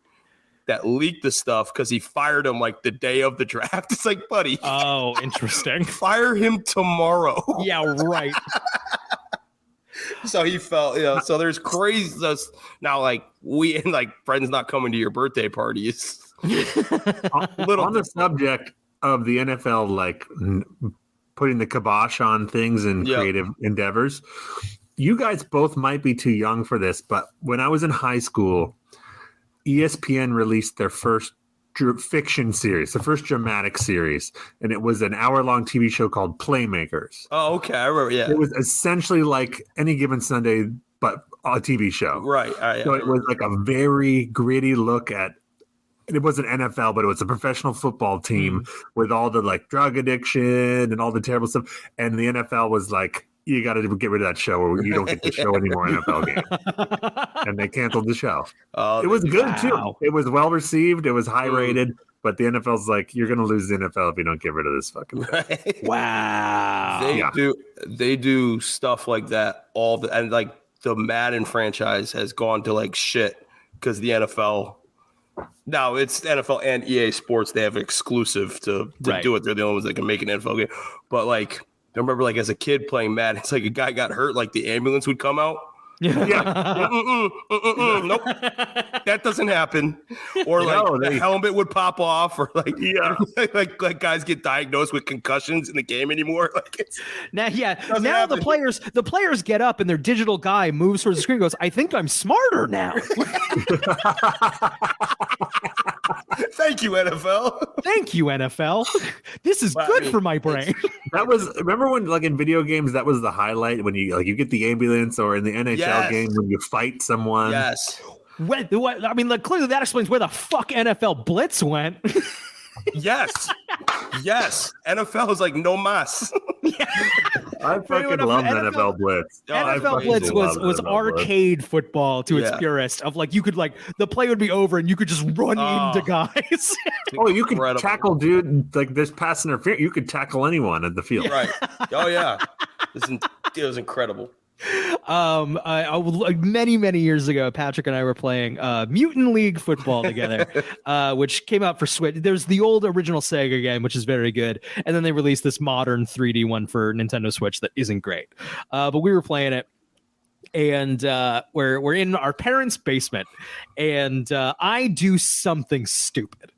that leaked the stuff because he fired him like the day of the draft. It's like, buddy. Oh, interesting. Fire him tomorrow. Yeah, right. So he felt, so there's crazy. Now, like, friends not coming to your birthday parties. On the subject of the NFL, like, putting the kibosh on things and creative endeavors. You guys both might be too young for this, but when I was in high school, ESPN released their first fiction series, the first dramatic series, and it was an hour-long TV show called Playmakers. Oh, okay. I remember, yeah. It was essentially like Any Given Sunday, but a TV show. Right. So it was like a very gritty look at, it wasn't NFL, but it was a professional football team with all the like drug addiction and all the terrible stuff. And the NFL was like, you got to get rid of that show or you don't get to show any more NFL games. And they canceled the show. It was good too. It was well received. It was high rated. But the NFL's like, you're going to lose the NFL if you don't get rid of this fucking thing. Wow. They do stuff like that and like the Madden franchise has gone to like shit because the NFL. Now it's NFL and EA Sports. They have exclusive to do it. They're the only ones that can make an NFL game. But like, I remember like as a kid playing Madden, it's like a guy got hurt, like the ambulance would come out. Nope, that doesn't happen. Or like the helmet would pop off, or like like guys get diagnosed with concussions in the game anymore. Like it's now the players get up and their digital guy moves towards the screen and goes, I think I'm smarter now. Thank you, NFL. Thank you, NFL. This is good for my brain. Remember when, like in video games, that was the highlight when you get the ambulance, or in the NHL game when you fight someone. Yes. I mean, like, clearly that explains where the fuck NFL Blitz went. Yes. NFL is like no mas. I fucking love NFL Blitz. NFL Blitz was arcade football to its purest. Of like, you could like the play would be over and you could just run into guys. You could tackle dude like this pass interference. You could tackle anyone at the field. Right. Oh yeah. It was incredible. Many years ago, Patrick and I were playing Mutant League football together, which came out for Switch. There's the old original Sega game, which is very good, and then they released this modern 3D one for Nintendo Switch that isn't great. But we were playing it, and we're in our parents' basement, and I do something stupid.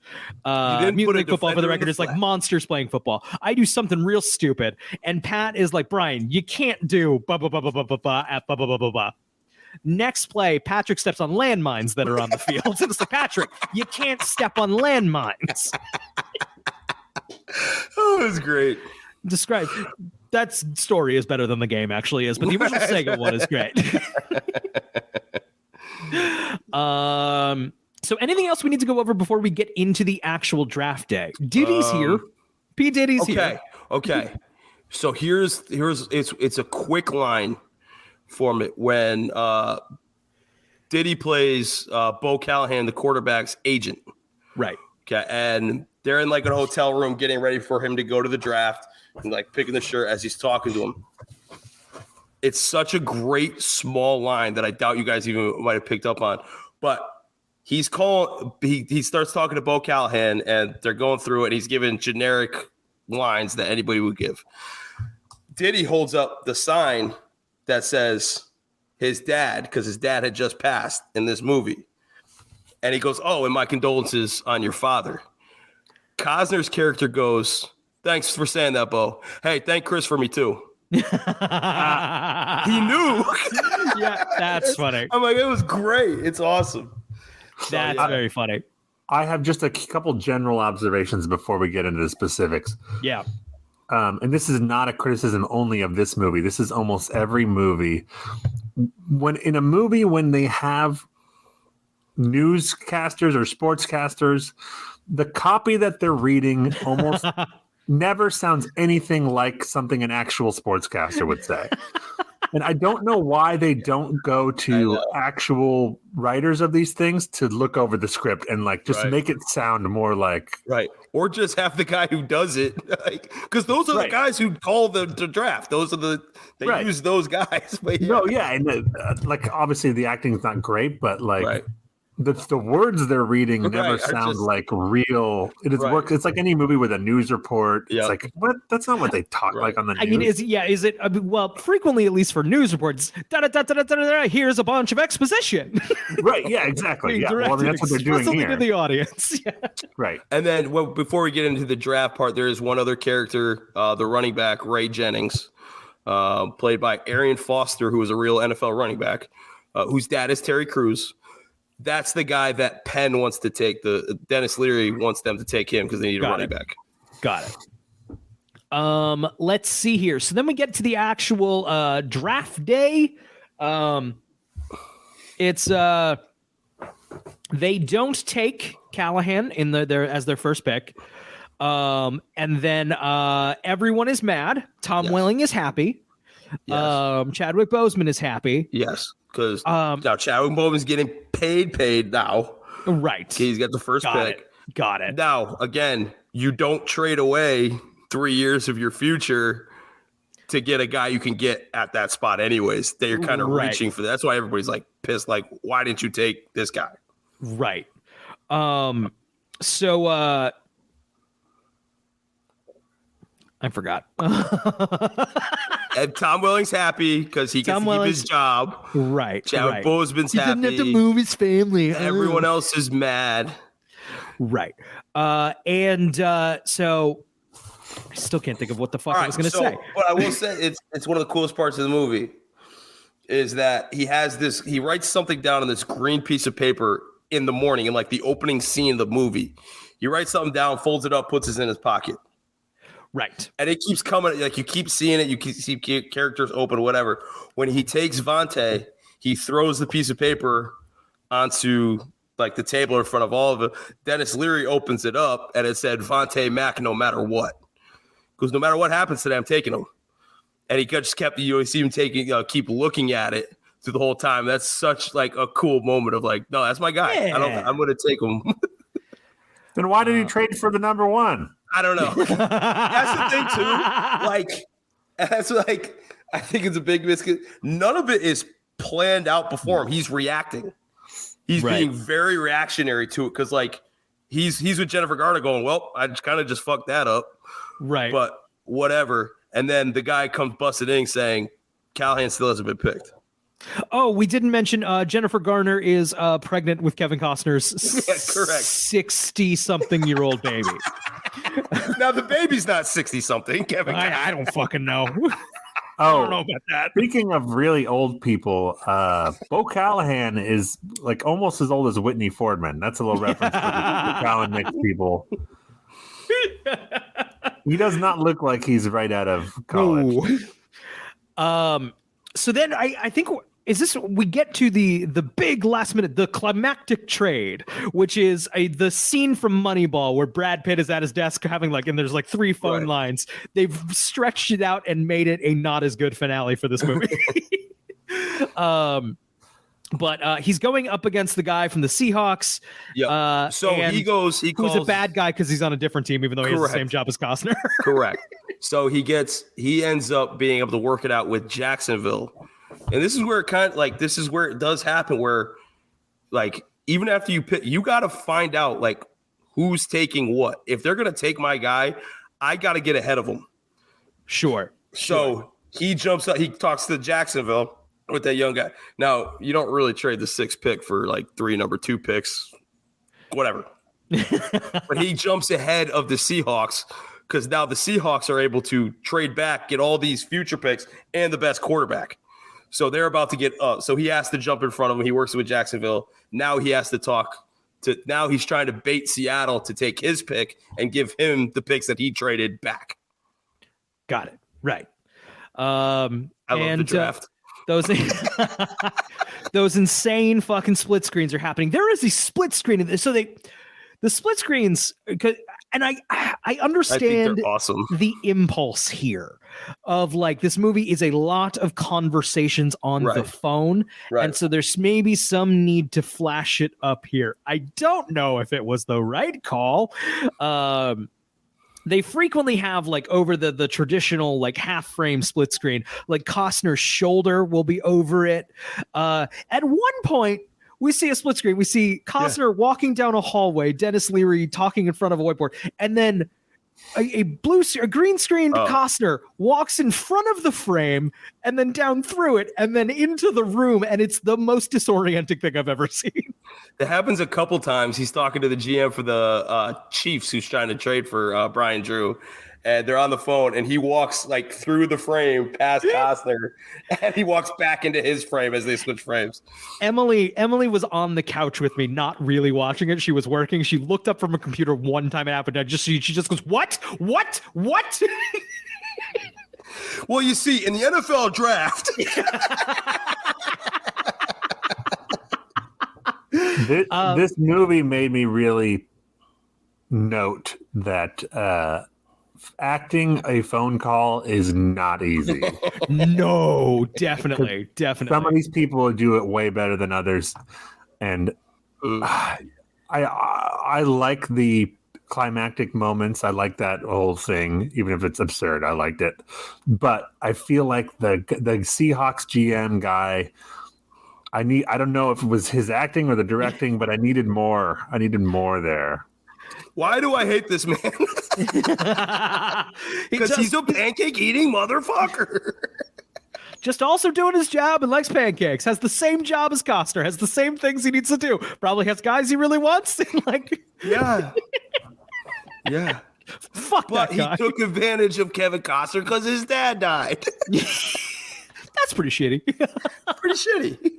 Mutant League football, for the record, is like monsters playing football. I do something real stupid, and Pat is like, Brian, you can't do blah blah blah blah blah blah blah at blah blah blah blah blah. Next play, Patrick steps on landmines that are on the field. And it's like, Patrick, you can't step on landmines. Oh, it was great. Describe that story is better than the game actually is, but the original Sega one is great. So anything else we need to go over before we get into the actual draft day? Diddy's here. P. Diddy's here. Okay. So here's it's a quick line from it when Diddy plays Bo Callahan, the quarterback's agent. Right. Okay. And they're in like a hotel room getting ready for him to go to the draft and like picking the shirt as he's talking to him. It's such a great small line that I doubt you guys even might have picked up on. But he starts talking to Bo Callahan, and they're going through it, and he's giving generic lines that anybody would give. Diddy holds up the sign that says his dad, because his dad had just passed in this movie. And he goes, oh, and my condolences on your father. Costner's character goes, thanks for saying that, Bo. Hey, thank Chris for me too. He knew. Yeah, that's funny. I'm like, it was great. It's awesome. That's very funny. I have just a couple general observations before we get into the specifics. Yeah. And this is not a criticism only of this movie. This is almost every movie. When they have newscasters or sportscasters, the copy that they're reading almost never sounds anything like something an actual sportscaster would say. And I don't know why they don't go to actual writers of these things to look over the script and like just make it sound more like or just have the guy who does it, because those are the guys who call the draft. Those are they use those guys. But and like obviously the acting's not great, but like. The words they're reading never sound like real. It is work. It's like any movie with a news report. It's like, what? That's not what they talk like on the news. I mean, is it? Well, frequently, at least for news reports, here's a bunch of exposition. Right. Yeah. Exactly. Yeah. Well, I mean, that's what they're doing here to the audience. Yeah. Right. And then, before we get into the draft part, there is one other character, the running back Ray Jennings, played by Arian Foster, who was a real NFL running back, whose dad is Terry Crews. That's the guy that Penn wants to take. Dennis Leary wants them to take him because they need a running back. Got it. Let's see here. So then we get to the actual draft day. It's they don't take Callahan in as their first pick. And then everyone is mad. Tom Welling is happy. Yes. Chadwick Boseman is happy. Yes. Because now Chadwick Boseman's getting paid now. Right. He's got the first pick. Got it. Now, again, you don't trade away 3 years of your future to get a guy you can get at that spot anyways. They're kind of reaching for that. That's why everybody's like pissed. Like, why didn't you take this guy? Right. So I forgot. And Tom Welling's happy because he gets to keep his job. Right. Chadwick Boseman's happy. He didn't have to move his family. Everyone else is mad. Right. So I still can't think of what the fuck I was going to say. But I will say it's one of the coolest parts of the movie is that he writes something down on this green piece of paper in the morning in like the opening scene of the movie. He writes something down, folds it up, puts it in his pocket. Right. And it keeps coming. Like you keep seeing it. You keep see characters open, whatever. When he takes Vontae, he throws the piece of paper onto like the table in front of all of it. Dennis Leary opens it up and it said Vontae Mack no matter what. Because no matter what happens today, I'm taking him. And he just kept, you see him keep looking at it through the whole time. That's such like a cool moment of like, no, that's my guy. Yeah. I'm going to take him. Then why did he trade for the number one? I don't know. That's the thing too. I think it's a big misconception. None of it is planned out before him. He's reacting. He's being very reactionary to it because like he's with Jennifer Garner going, well, I just fucked that up. Right. But whatever. And then the guy comes busted in saying Callahan still hasn't been picked. Oh, we didn't mention Jennifer Garner is pregnant with Kevin Costner's 60-something-year-old baby. Now, the baby's not 60-something, Kevin. I don't fucking know. I don't know about that. Speaking of really old people, Bo Callahan is like almost as old as Whitney Fordman. That's a little reference to Callahan makes people. He does not look like he's right out of college. So then I think we get to the big last minute, the climactic trade, which is the scene from Moneyball where Brad Pitt is at his desk having and there's like 3 phone lines. They've stretched it out and made it a not as good finale for this movie. But he's going up against the guy from the Seahawks. Yeah. Who's a bad guy because he's on a different team, even though he has the same job as Costner. Correct. So he ends up being able to work it out with Jacksonville. And this is where it does happen where like even after you pick, you got to find out like who's taking what. If they're going to take my guy, I got to get ahead of them. Sure. So he jumps up, he talks to Jacksonville with that young guy. Now, you don't really trade the 6th pick for like 3 number 2 picks, whatever. But he jumps ahead of the Seahawks because now the Seahawks are able to trade back, get all these future picks and the best quarterback. So they're about to get up. So he has to jump in front of him. He works with Jacksonville. Now he has to now he's trying to bait Seattle to take his pick and give him the picks that he traded back. Got it. Right. I love the draft. Those insane fucking split screens are happening. There is a split screen. So the split screens, and I understand awesome. The impulse here of like this movie is a lot of conversations on the phone. Right. And so there's maybe some need to flash it up here. I don't know if it was the right call. They frequently have like over the traditional like half frame split screen, like Costner's shoulder will be over it. At one point, we see a split screen. We see Costner walking down a hallway, Dennis Leary talking in front of a whiteboard, and then a green screen Costner walks in front of the frame and then down through it and then into the room, and it's the most disorienting thing I've ever seen. It happens a couple times. He's talking to the GM for the Chiefs who's trying to trade for Brian Drew, and they're on the phone, and he walks like through the frame past Costner, and he walks back into his frame as they switch frames. Emily was on the couch with me, not really watching it. She was working. She looked up from her computer one time it happened. She just goes, "What? What? What?" Well, you see, in the NFL draft. This movie made me really note that acting a phone call is not easy. No, definitely. Some of these people do it way better than others, and I like the climactic moments. I like that whole thing, even if it's absurd. I liked it, but I feel like the Seahawks GM guy. I don't know if it was his acting or the directing, but I needed more. I needed more there. Why do I hate this man? Because he's a pancake eating motherfucker. just also doing his job and likes pancakes. Has the same job as Costner. Has the same things he needs to do. Probably has guys he really wants. Like, Yeah. Yeah. fuck But that guy. he took advantage of Kevin Costner because his dad died. That's pretty shitty. Pretty shitty.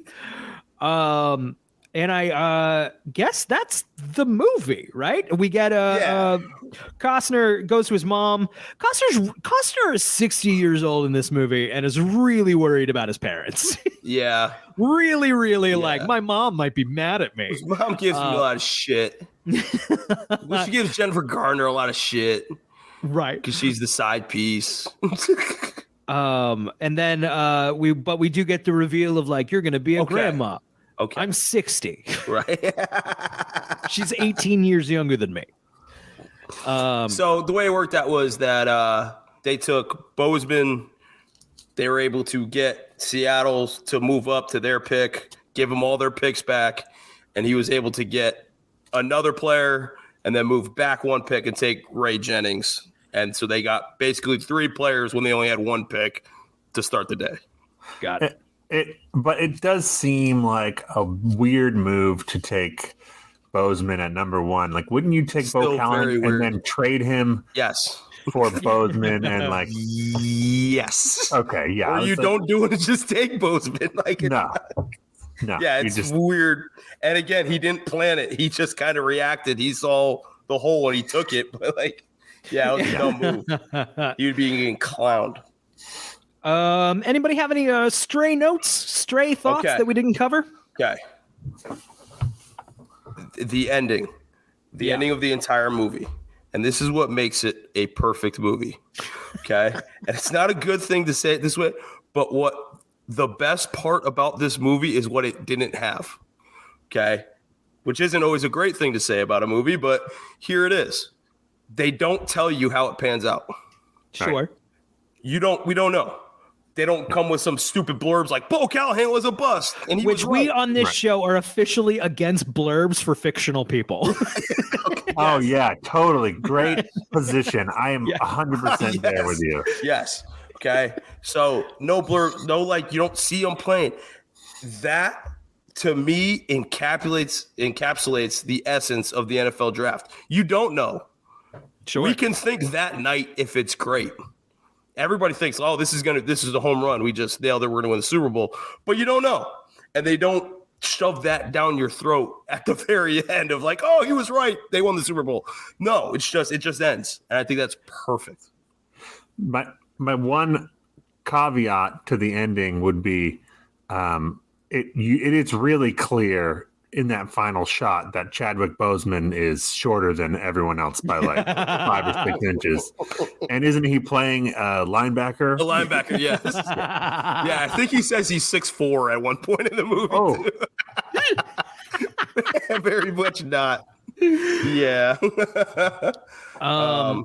And I guess that's the movie, right? We get Costner goes to his mom. Costner is 60 years old in this movie and is really worried about his parents. Yeah. really like, my mom might be mad at me. His mom gives me a lot of shit. Well, she gives Jennifer Garner a lot of shit. Right. Because she's the side piece. And then we do get the reveal of like, you're gonna be a grandma. Okay. I'm 60. Right. She's 18 years younger than me. So the way it worked out was that they took Bozeman. They were able to get Seattle to move up to their pick, give them all their picks back, and he was able to get another player and then move back one pick and take Ray Jennings. And so they got basically 3 players when they only had 1 pick to start the day. Got it. But it does seem like a weird move to take Bozeman at number 1. Like, wouldn't you take Bo Callan and then trade him? Yes. For Bozeman and like yes. Okay, yeah. Or you don't do it and just take Bozeman. Like no. Yeah, it's weird. And again, he didn't plan it. He just kind of reacted. He saw the hole and he took it. But like, yeah, it was a dumb move. You'd be getting clowned. Anybody have any stray notes, stray thoughts that we didn't cover? Okay. The ending. The ending of the entire movie. And this is what makes it a perfect movie. Okay. And it's not a good thing to say it this way, but what the best part about this movie is what it didn't have. Okay. Which isn't always a great thing to say about a movie, but here it is. They don't tell you how it pans out. Sure. Right? We don't know. They don't come with some stupid blurbs like Bo Callahan was a bust. And he Which was right. we on this show are officially against blurbs for fictional people. Okay, oh, yeah, totally. Great position. I am 100% there with you. Yes. Okay. So no blurb, no, like you don't see them playing. That to me encapsulates the essence of the NFL draft. You don't know. Sure. We can think that night if it's great. Everybody thinks, oh, this is a home run. We just nailed it. We're going to win the Super Bowl. But you don't know. And they don't shove that down your throat at the very end of like, oh, he was right. They won the Super Bowl. No, it just ends. And I think that's perfect. My one caveat to the ending would be it's really clear in that final shot that Chadwick Boseman is shorter than everyone else by like 5 or 6 inches. And isn't he playing a linebacker? A linebacker, yes. Yeah, I think he says he's 6'4" at one point in the movie. Oh. Very much not. Yeah. Let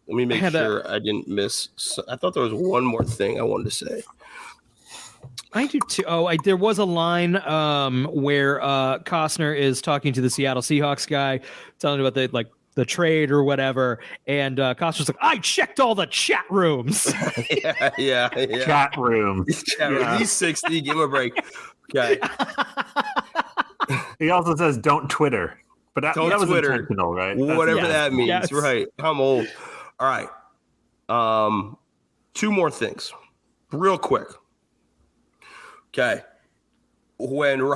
me make sure I didn't miss. I thought there was one more thing I wanted to say. I do too. Oh, there was a line where Costner is talking to the Seattle Seahawks guy, telling about the trade or whatever, and Costner's like, "I checked all the chat rooms." yeah. Chat rooms. He's 60. Give him a break. Okay. He also says, "Don't Twitter," but that was Twitter. intentional, right? Whatever that means, yes. Right? I'm old. All right. 2 more things, real quick. Okay. When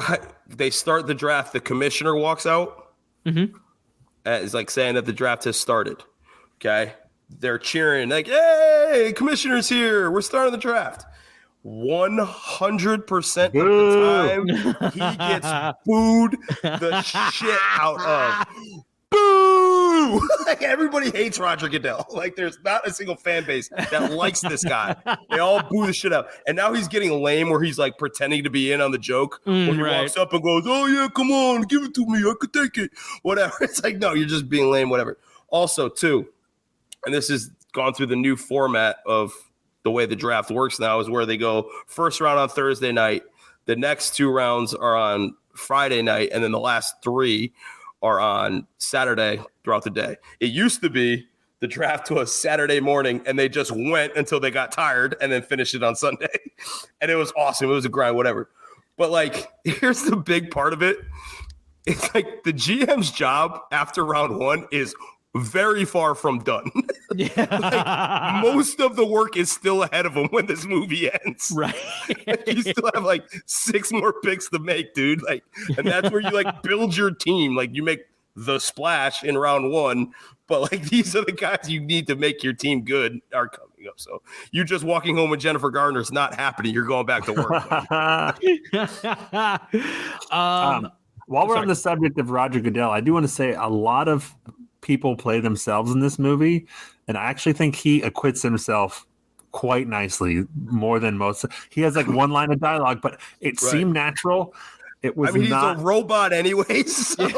they start the draft, the commissioner walks out. Mm-hmm. It's like saying that the draft has started. Okay. They're cheering like, hey, commissioner's here. We're starting the draft. 100% of the time, he gets booed the shit out of. Boo! Like everybody hates Roger Goodell. Like there's not a single fan base that likes this guy. They all boo the shit out. And now he's getting lame where he's like pretending to be in on the joke. Where he walks up and goes, oh yeah, come on, give it to me. I could take it. Whatever. It's like, no, you're just being lame, whatever. Also, too, and this has gone through the new format of the way the draft works now, is where they go first round on Thursday night. The next 2 rounds are on Friday night. And then the last 3 are on Saturday throughout the day. It used to be the draft to a Saturday morning, and they just went until they got tired and then finished it on Sunday. And it was awesome. It was a grind, whatever. But like, here's the big part of it. It's like the GM's job after round one is very far from done. Like, most of the work is still ahead of him when this movie ends. Right. Like, you still have like 6 more picks to make, dude. Like, and that's where you like build your team. Like, you make the splash in round one, but like these are the guys you need to make your team good are coming up. So you just walking home with Jennifer Garner is not happening. You're going back to work. While we're on the subject of Roger Goodell, I do want to say a lot of people play themselves in this movie, and I actually think he acquits himself quite nicely, more than most. He has like one line of dialogue, but it seemed natural. It was he's a robot anyways. So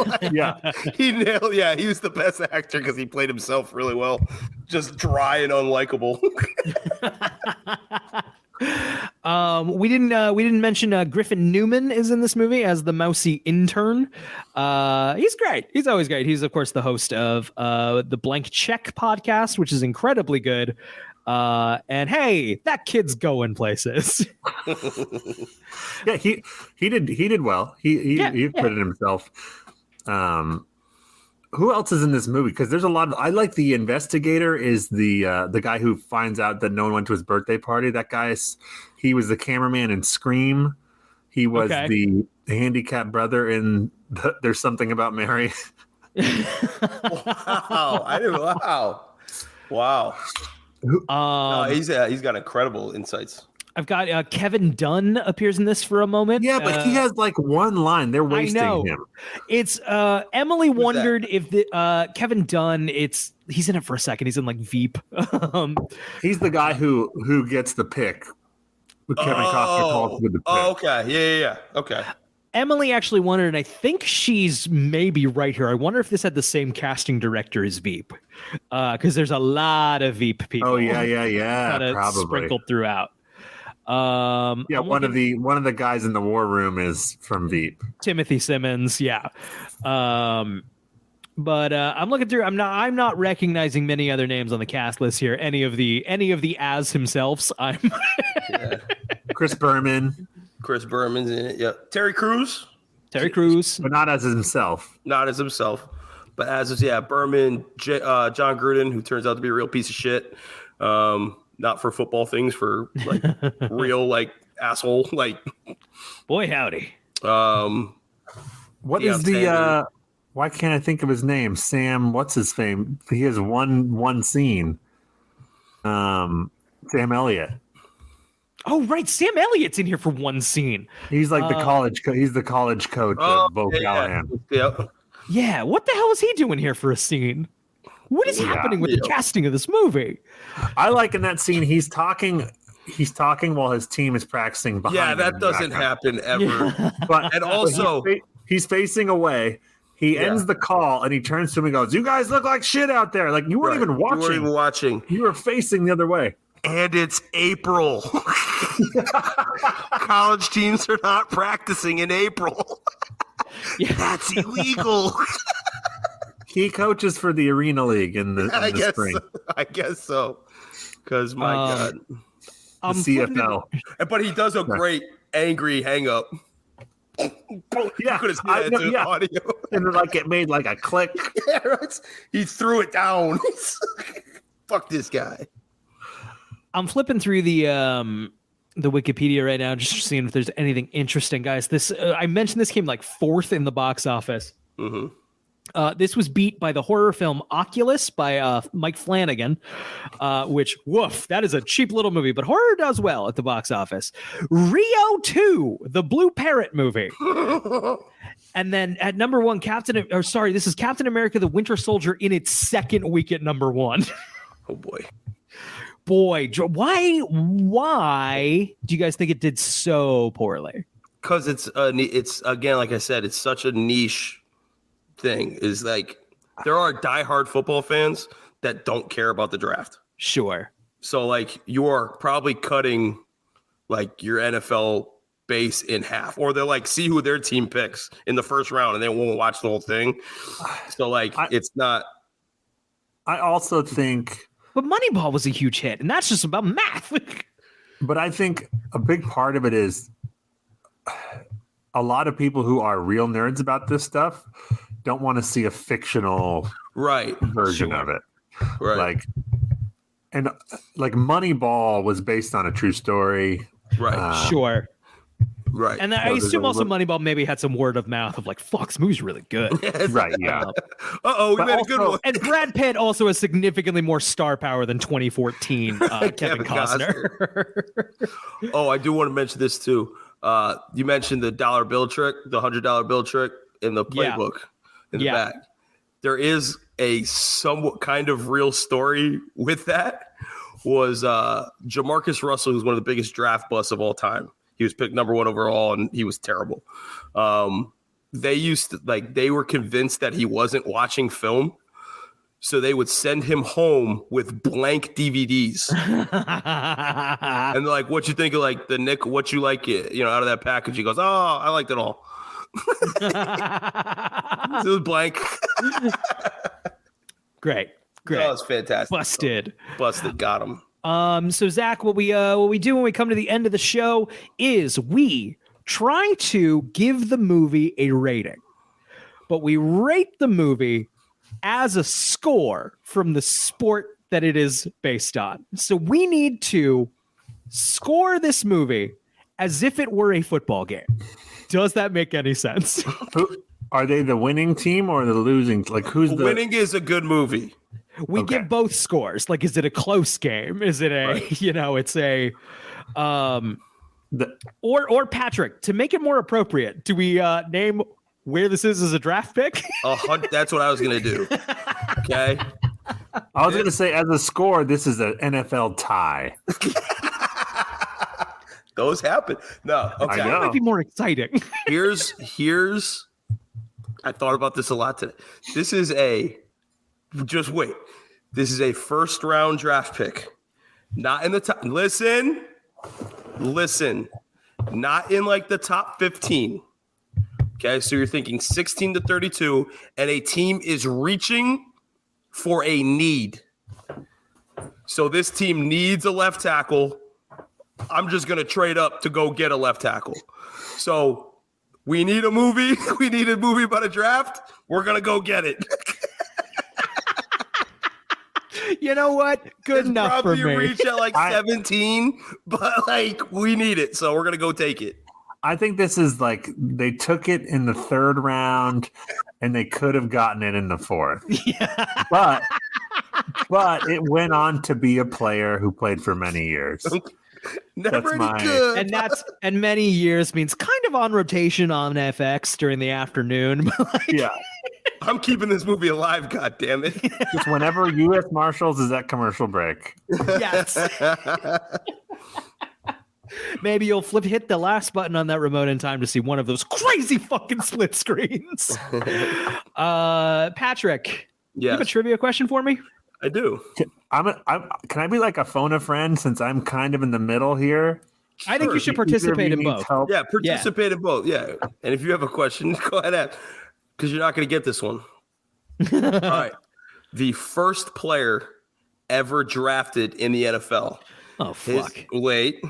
he nailed. Yeah, he was the best actor because he played himself really well, just dry and unlikable. We didn't mention Griffin Newman is in this movie as the mousy intern. He's great. He's always great. He's of course the host of the Blank Check podcast, which is incredibly good. And hey, that kid's going places. Yeah, he did well. He acquitted himself. Who else is in this movie? Because there's a lot. I like the investigator is the guy who finds out that no one went to his birthday party. That guy he was the cameraman in Scream. He was the handicapped brother in There's Something About Mary. Wow. No, he's got incredible insights. I've got Kevin Dunn appears in this for a moment. Yeah, but he has like one line. They're wasting him. It's Emily wondered if the Kevin Dunn. He's in it for a second. He's in like Veep. He's the guy who gets the pick. Kevin Costner calls with the pick. Oh, okay. Yeah. Okay. Emily actually wondered, and I think she's maybe right here. I wonder if this had the same casting director as Veep, because there's a lot of Veep people. Oh yeah, probably sprinkled throughout. One of the guys in the war room is from Veep. Timothy Simmons, yeah. But I'm looking through. I'm not recognizing many other names on the cast list here. Any of the as himselfs. Chris Berman. Chris Berman's in it. Yeah. Terry Crews, but not as himself. Not as himself, but as Berman, John Gruden, who turns out to be a real piece of shit. Not for football things, for like real like asshole. Like, boy howdy. What is the? Why can't I think of his name? Sam. What's his name? He has one scene. Sam Elliott. Oh right, Sam Elliott's in here for one scene. He's like the college. He's the college coach of Bo Callahan. Yeah. What the hell is he doing here for a scene? What is happening with the casting of this movie? I like in that scene he's talking while his team is practicing behind him. Yeah, that doesn't happen ever. Yeah. And also he's facing away. He ends the call and he turns to him and goes, "You guys look like shit out there. Like you weren't even watching. You weren't even watching. You were facing the other way." And it's April. College teams are not practicing in April. That's illegal. He coaches for the Arena League in the spring. I guess so. Because my God. The CFL. But he does a great angry hang up. Yeah, audio. And then like it made like a click. Yeah, right. He threw it down. Fuck this guy. I'm flipping through the Wikipedia right now, just seeing if there's anything interesting, guys. This I mentioned this came like 4th in the box office. Mm-hmm. This was beat by the horror film Oculus by Mike Flanagan, which, woof, that is a cheap little movie, but horror does well at the box office. Rio 2, the Blue Parrot movie. And then at number 1, this is Captain America, the Winter Soldier in its 2nd week at number 1. Oh, boy. Why do you guys think it did so poorly? Because it's again, like I said, it's such a niche thing. Is like there are diehard football fans that don't care about the draft. Sure. So like you are probably cutting like your NFL base in half, or they're like see who their team picks in the first round and they won't watch the whole thing. So like it's not. I also think, But Moneyball was a huge hit, and that's just about math. but I think a big part of it is a lot of people who are real nerds about this stuff don't want to see a fictional Right. version Sure. of it. Right. Like Moneyball was based on a true story. Right. Sure. Right. And I assume also Moneyball maybe had some word of mouth of like, fuck, this movie's really good. Right, yeah. Uh-oh, we But made a good also- one. And Brad Pitt also has significantly more star power than 2014 Kevin Kevin Costner. Oh, I do want to mention this too. You mentioned the dollar bill trick, the $100 bill trick in the Yeah. playbook in the Yeah. back. There is a somewhat kind of real story with that. Was Jamarcus Russell, who's one of the biggest draft busts of all time. He was picked number 1 overall, and he was terrible. They were convinced that he wasn't watching film, so they would send him home with blank DVDs. And they're like, what you think of like the Nick, what you like it, out of that package? He goes, oh, I liked it all. It was blank. Great. That was fantastic. Busted. Got him. So Zach, what we do when we come to the end of the show is we try to give the movie a rating, but we rate the movie as a score from the sport that it is based on. So we need to score this movie as if it were a football game. Does that make any sense? Are they the winning team or the losing? Like, who's the Winning is a good movie. We Okay. give both scores. Like, is it a close game? Is it a, Right. it's a, The- or Patrick, to make it more appropriate, do we name where this is as a draft pick? That's what I was gonna do. Okay. I was going to say, as a score, this is an NFL tie. Those happen. No. Okay. I know. That might be more exciting. Here's. I thought about this a lot today. This is just wait. This is a first round draft pick. Not in the top. Listen. Not in like the top 15. Okay, so you're thinking 16 to 32, and a team is reaching for a need. So this team needs a left tackle. I'm just going to trade up to go get a left tackle. So we need a movie. We need a movie about a draft. We're going to go get it. You know what? Good It's enough for probably me. reach at like 17, but like we need it. So we're going to go take it. I think this is like they took it in the 3rd round and they could have gotten it in the 4th. Yeah. But it went on to be a player who played for many years. Never That's any my- good. And many years means kind of on rotation on FX during the afternoon. Yeah. I'm keeping this movie alive, God damn it. Just whenever U.S. Marshals is at commercial break. Yes. Maybe you'll hit the last button on that remote in time to see one of those crazy fucking split screens. Patrick, you have a Yes, trivia question for me? I do. Can I be like a phone a friend since I'm kind of in the middle here? I think you Sure. should participate in Either of you needs both. help? Yeah, participate in both. Yeah. And if you have a question, go ahead and because you're not going to get this one. All right. The first player ever drafted in the NFL. Oh, fuck. Wait.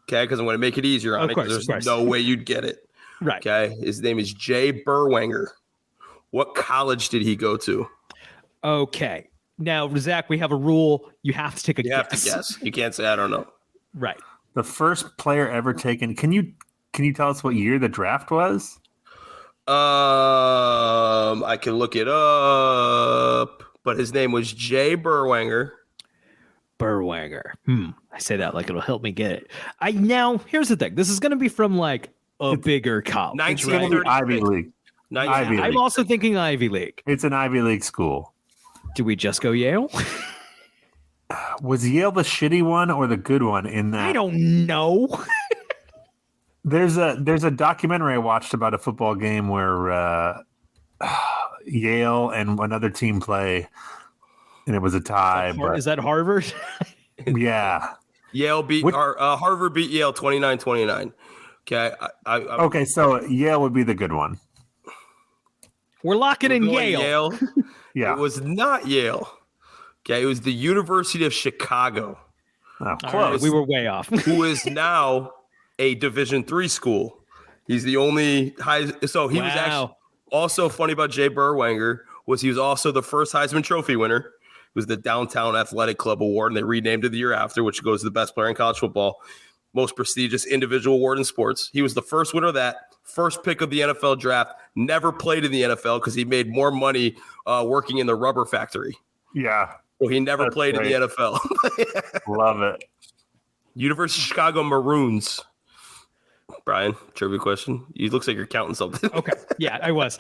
Okay, because I'm going to make it easier on Of it because course, of there's course. no way you'd get it. Right. Okay. His name is Jay Burwanger. What college did he go to? Okay. Now, Zach, we have a rule. You have to take a You guess. have to guess. You can't say I don't know. Right. The first player ever taken. Can you tell us what year the draft was? I can look it up, but his name was Jay Burwanger. Burwanger. I say that like it'll help me get it. Here's the thing. This is going to be from like a bigger college. It's 1930. gonna be Ivy League. Ivy League. I'm also thinking Ivy League. It's an Ivy League school. Do we just go Yale? Was Yale the shitty one or the good one in that? I don't know. There's a documentary I watched about a football game where Yale and another team play, and it was a tie. But Is that Harvard? yeah. Yale beat Harvard beat Yale 29-29. Okay. Okay, so Yale would be the good one. We're locking in Going Yale. Yeah. It was not Yale. Okay, it was the University of Chicago, Oh, All close. right, we were way off. who is now a Division III school. He's the only high. So he was actually also funny about Jay Burwanger was he was also the first Heisman Trophy winner. It was the Downtown Athletic Club Award, and they renamed it the year after, which goes to the best player in college football, most prestigious individual award in sports. He was the first winner of that, first pick of the NFL draft, never played in the NFL because he made more money working in the rubber factory. Yeah. So he never That's played great. in the NFL. Love it. University of Chicago Maroons. Brian, trivia question. It looks like you're counting something. Okay. Yeah, I was.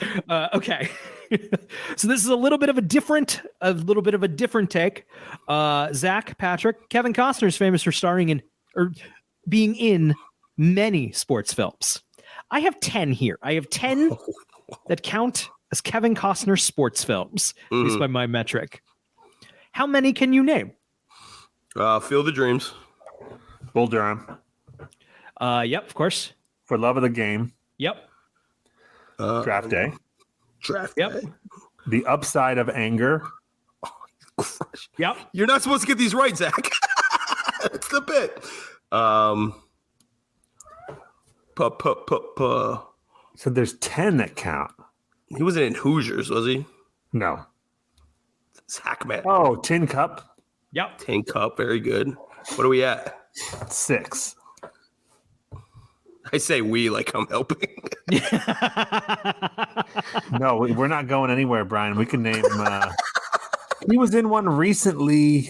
Okay. So this is a little bit of a different take. Zach, Patrick, Kevin Costner is famous for starring in or being in many sports films. I have 10 here. I have 10 that count as Kevin Costner sports films, at least by my metric. How many can you name? Field of Dreams. Bull Durham. Yep, of course. For Love of the Game. Yep. Draft Day. Draft Yep. Day. The Upside of Anger. Yep. You're not supposed to get these right, Zach. That's the bit. So there's 10 that count. He wasn't in Hoosiers, was he? No. It's Hackman. Oh, Tin Cup. Yep. Tin Cup, very good. What are we at? 6. I say we like I'm helping. No, we're not going anywhere, Brian. We can name. He was in one recently,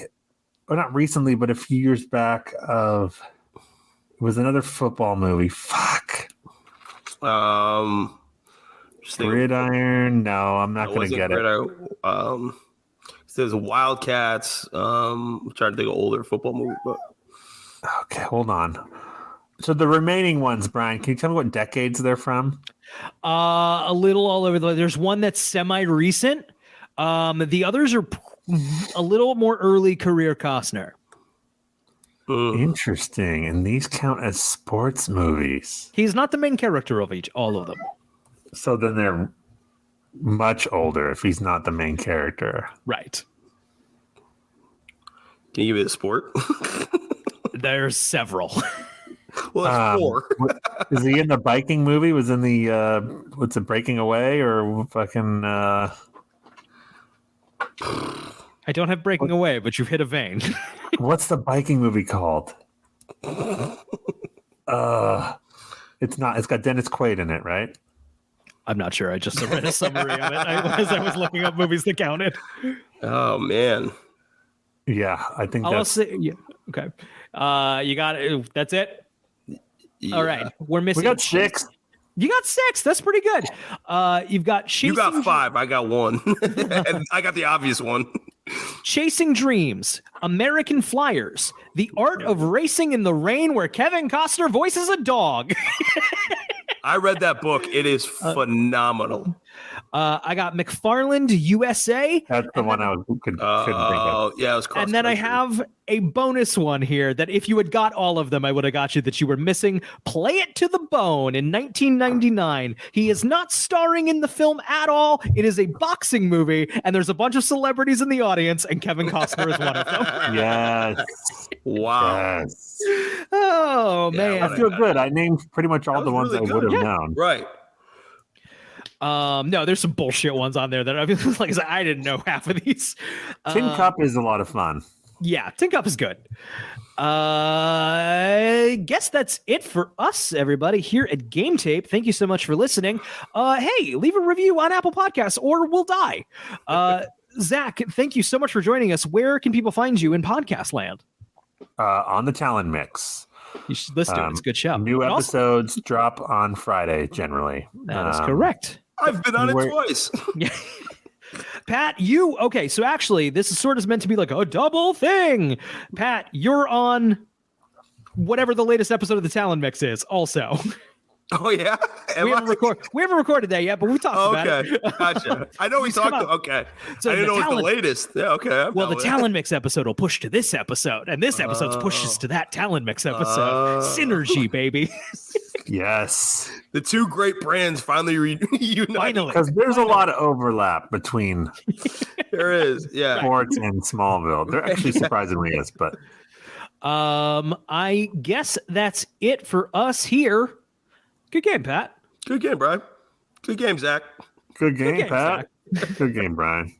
or not recently, but a few years back. It was another football movie. Fuck. Gridiron. No, I'm not going to get it. It says Wildcats. I'm trying to think of older football movie, but Okay, hold on. So the remaining ones, Brian, can you tell me what decades they're from? A little all over the. There's one that's semi-recent. The others are a little more early career Costner. Interesting. And these count as sports movies. He's not the main character of all of them. So then they're much older if he's not the main character. Right. Can you give it a sport? There's several. Well, that's 4. Is he in the biking movie? Was in the what's it, Breaking Away or fucking I don't have Breaking Away, but you've hit a vein. what's the biking movie called? It's got Dennis Quaid in it, right? I'm not sure. I just read a summary of it as I was looking up movies that counted. Oh man. Yeah, I think I'll that's say, yeah. Okay. You got it. That's it. Yeah. All right. We're missing. we got 6. You got 6. That's pretty good. You've got Chasing, You got 5. I got 1. And I got the obvious one. Chasing Dreams, American Flyers, The Art of Racing in the Rain, where Kevin Costner voices a dog. I read that book. It is phenomenal. I got McFarland USA. That's the one I couldn't think of. Oh, yeah, it was And then I cross-country. have a bonus one here that if you had got all of them, I would have got you that you were missing. Play It to the Bone in 1999. He is not starring in the film at all. It is a boxing movie, and there's a bunch of celebrities in the audience, and Kevin Costner is one of them. Yes. Wow. Yes. Oh, Yeah, man. I feel good. I named pretty much all That the was ones really I would have good. known. Right. No, there's some bullshit ones on there that I mean, like I said, I didn't know half of these. Tin Cup is a lot of fun. Yeah, Tin Cup is good. I guess that's it for us, everybody, here at Game Tape. Thank you so much for listening. Hey, leave a review on Apple Podcasts or we'll die. Zach, thank you so much for joining us. Where can people find you in podcast land? On the Talon Mix. You should listen to it. It's a good show. New And also- episodes drop on Friday generally. that is correct. I've been on it Where- twice. Pat, okay, so actually, this is sort of meant to be like a double thing. Pat, you're on whatever the latest episode of the Talon Mix is also. Oh, yeah? We haven't recorded that yet, but we talked about Okay, it. gotcha. I know we Just come talked. up. Okay, So I didn't the know it was the Talon- latest. Yeah, okay. I'm Well, down the with it. Talon Mix episode will push to this episode, and this episode pushes to that Talon Mix episode. Synergy, baby. Yes. The two great brands finally reunited. Finally. Because there's a lot of overlap between There is. Yeah. sports and Smallville. There actually surprisingly is, but I guess that's it for us here. Good game, Pat. Good game, Brian. Good game, Zach. good game, game, Pat. Good game, Brian.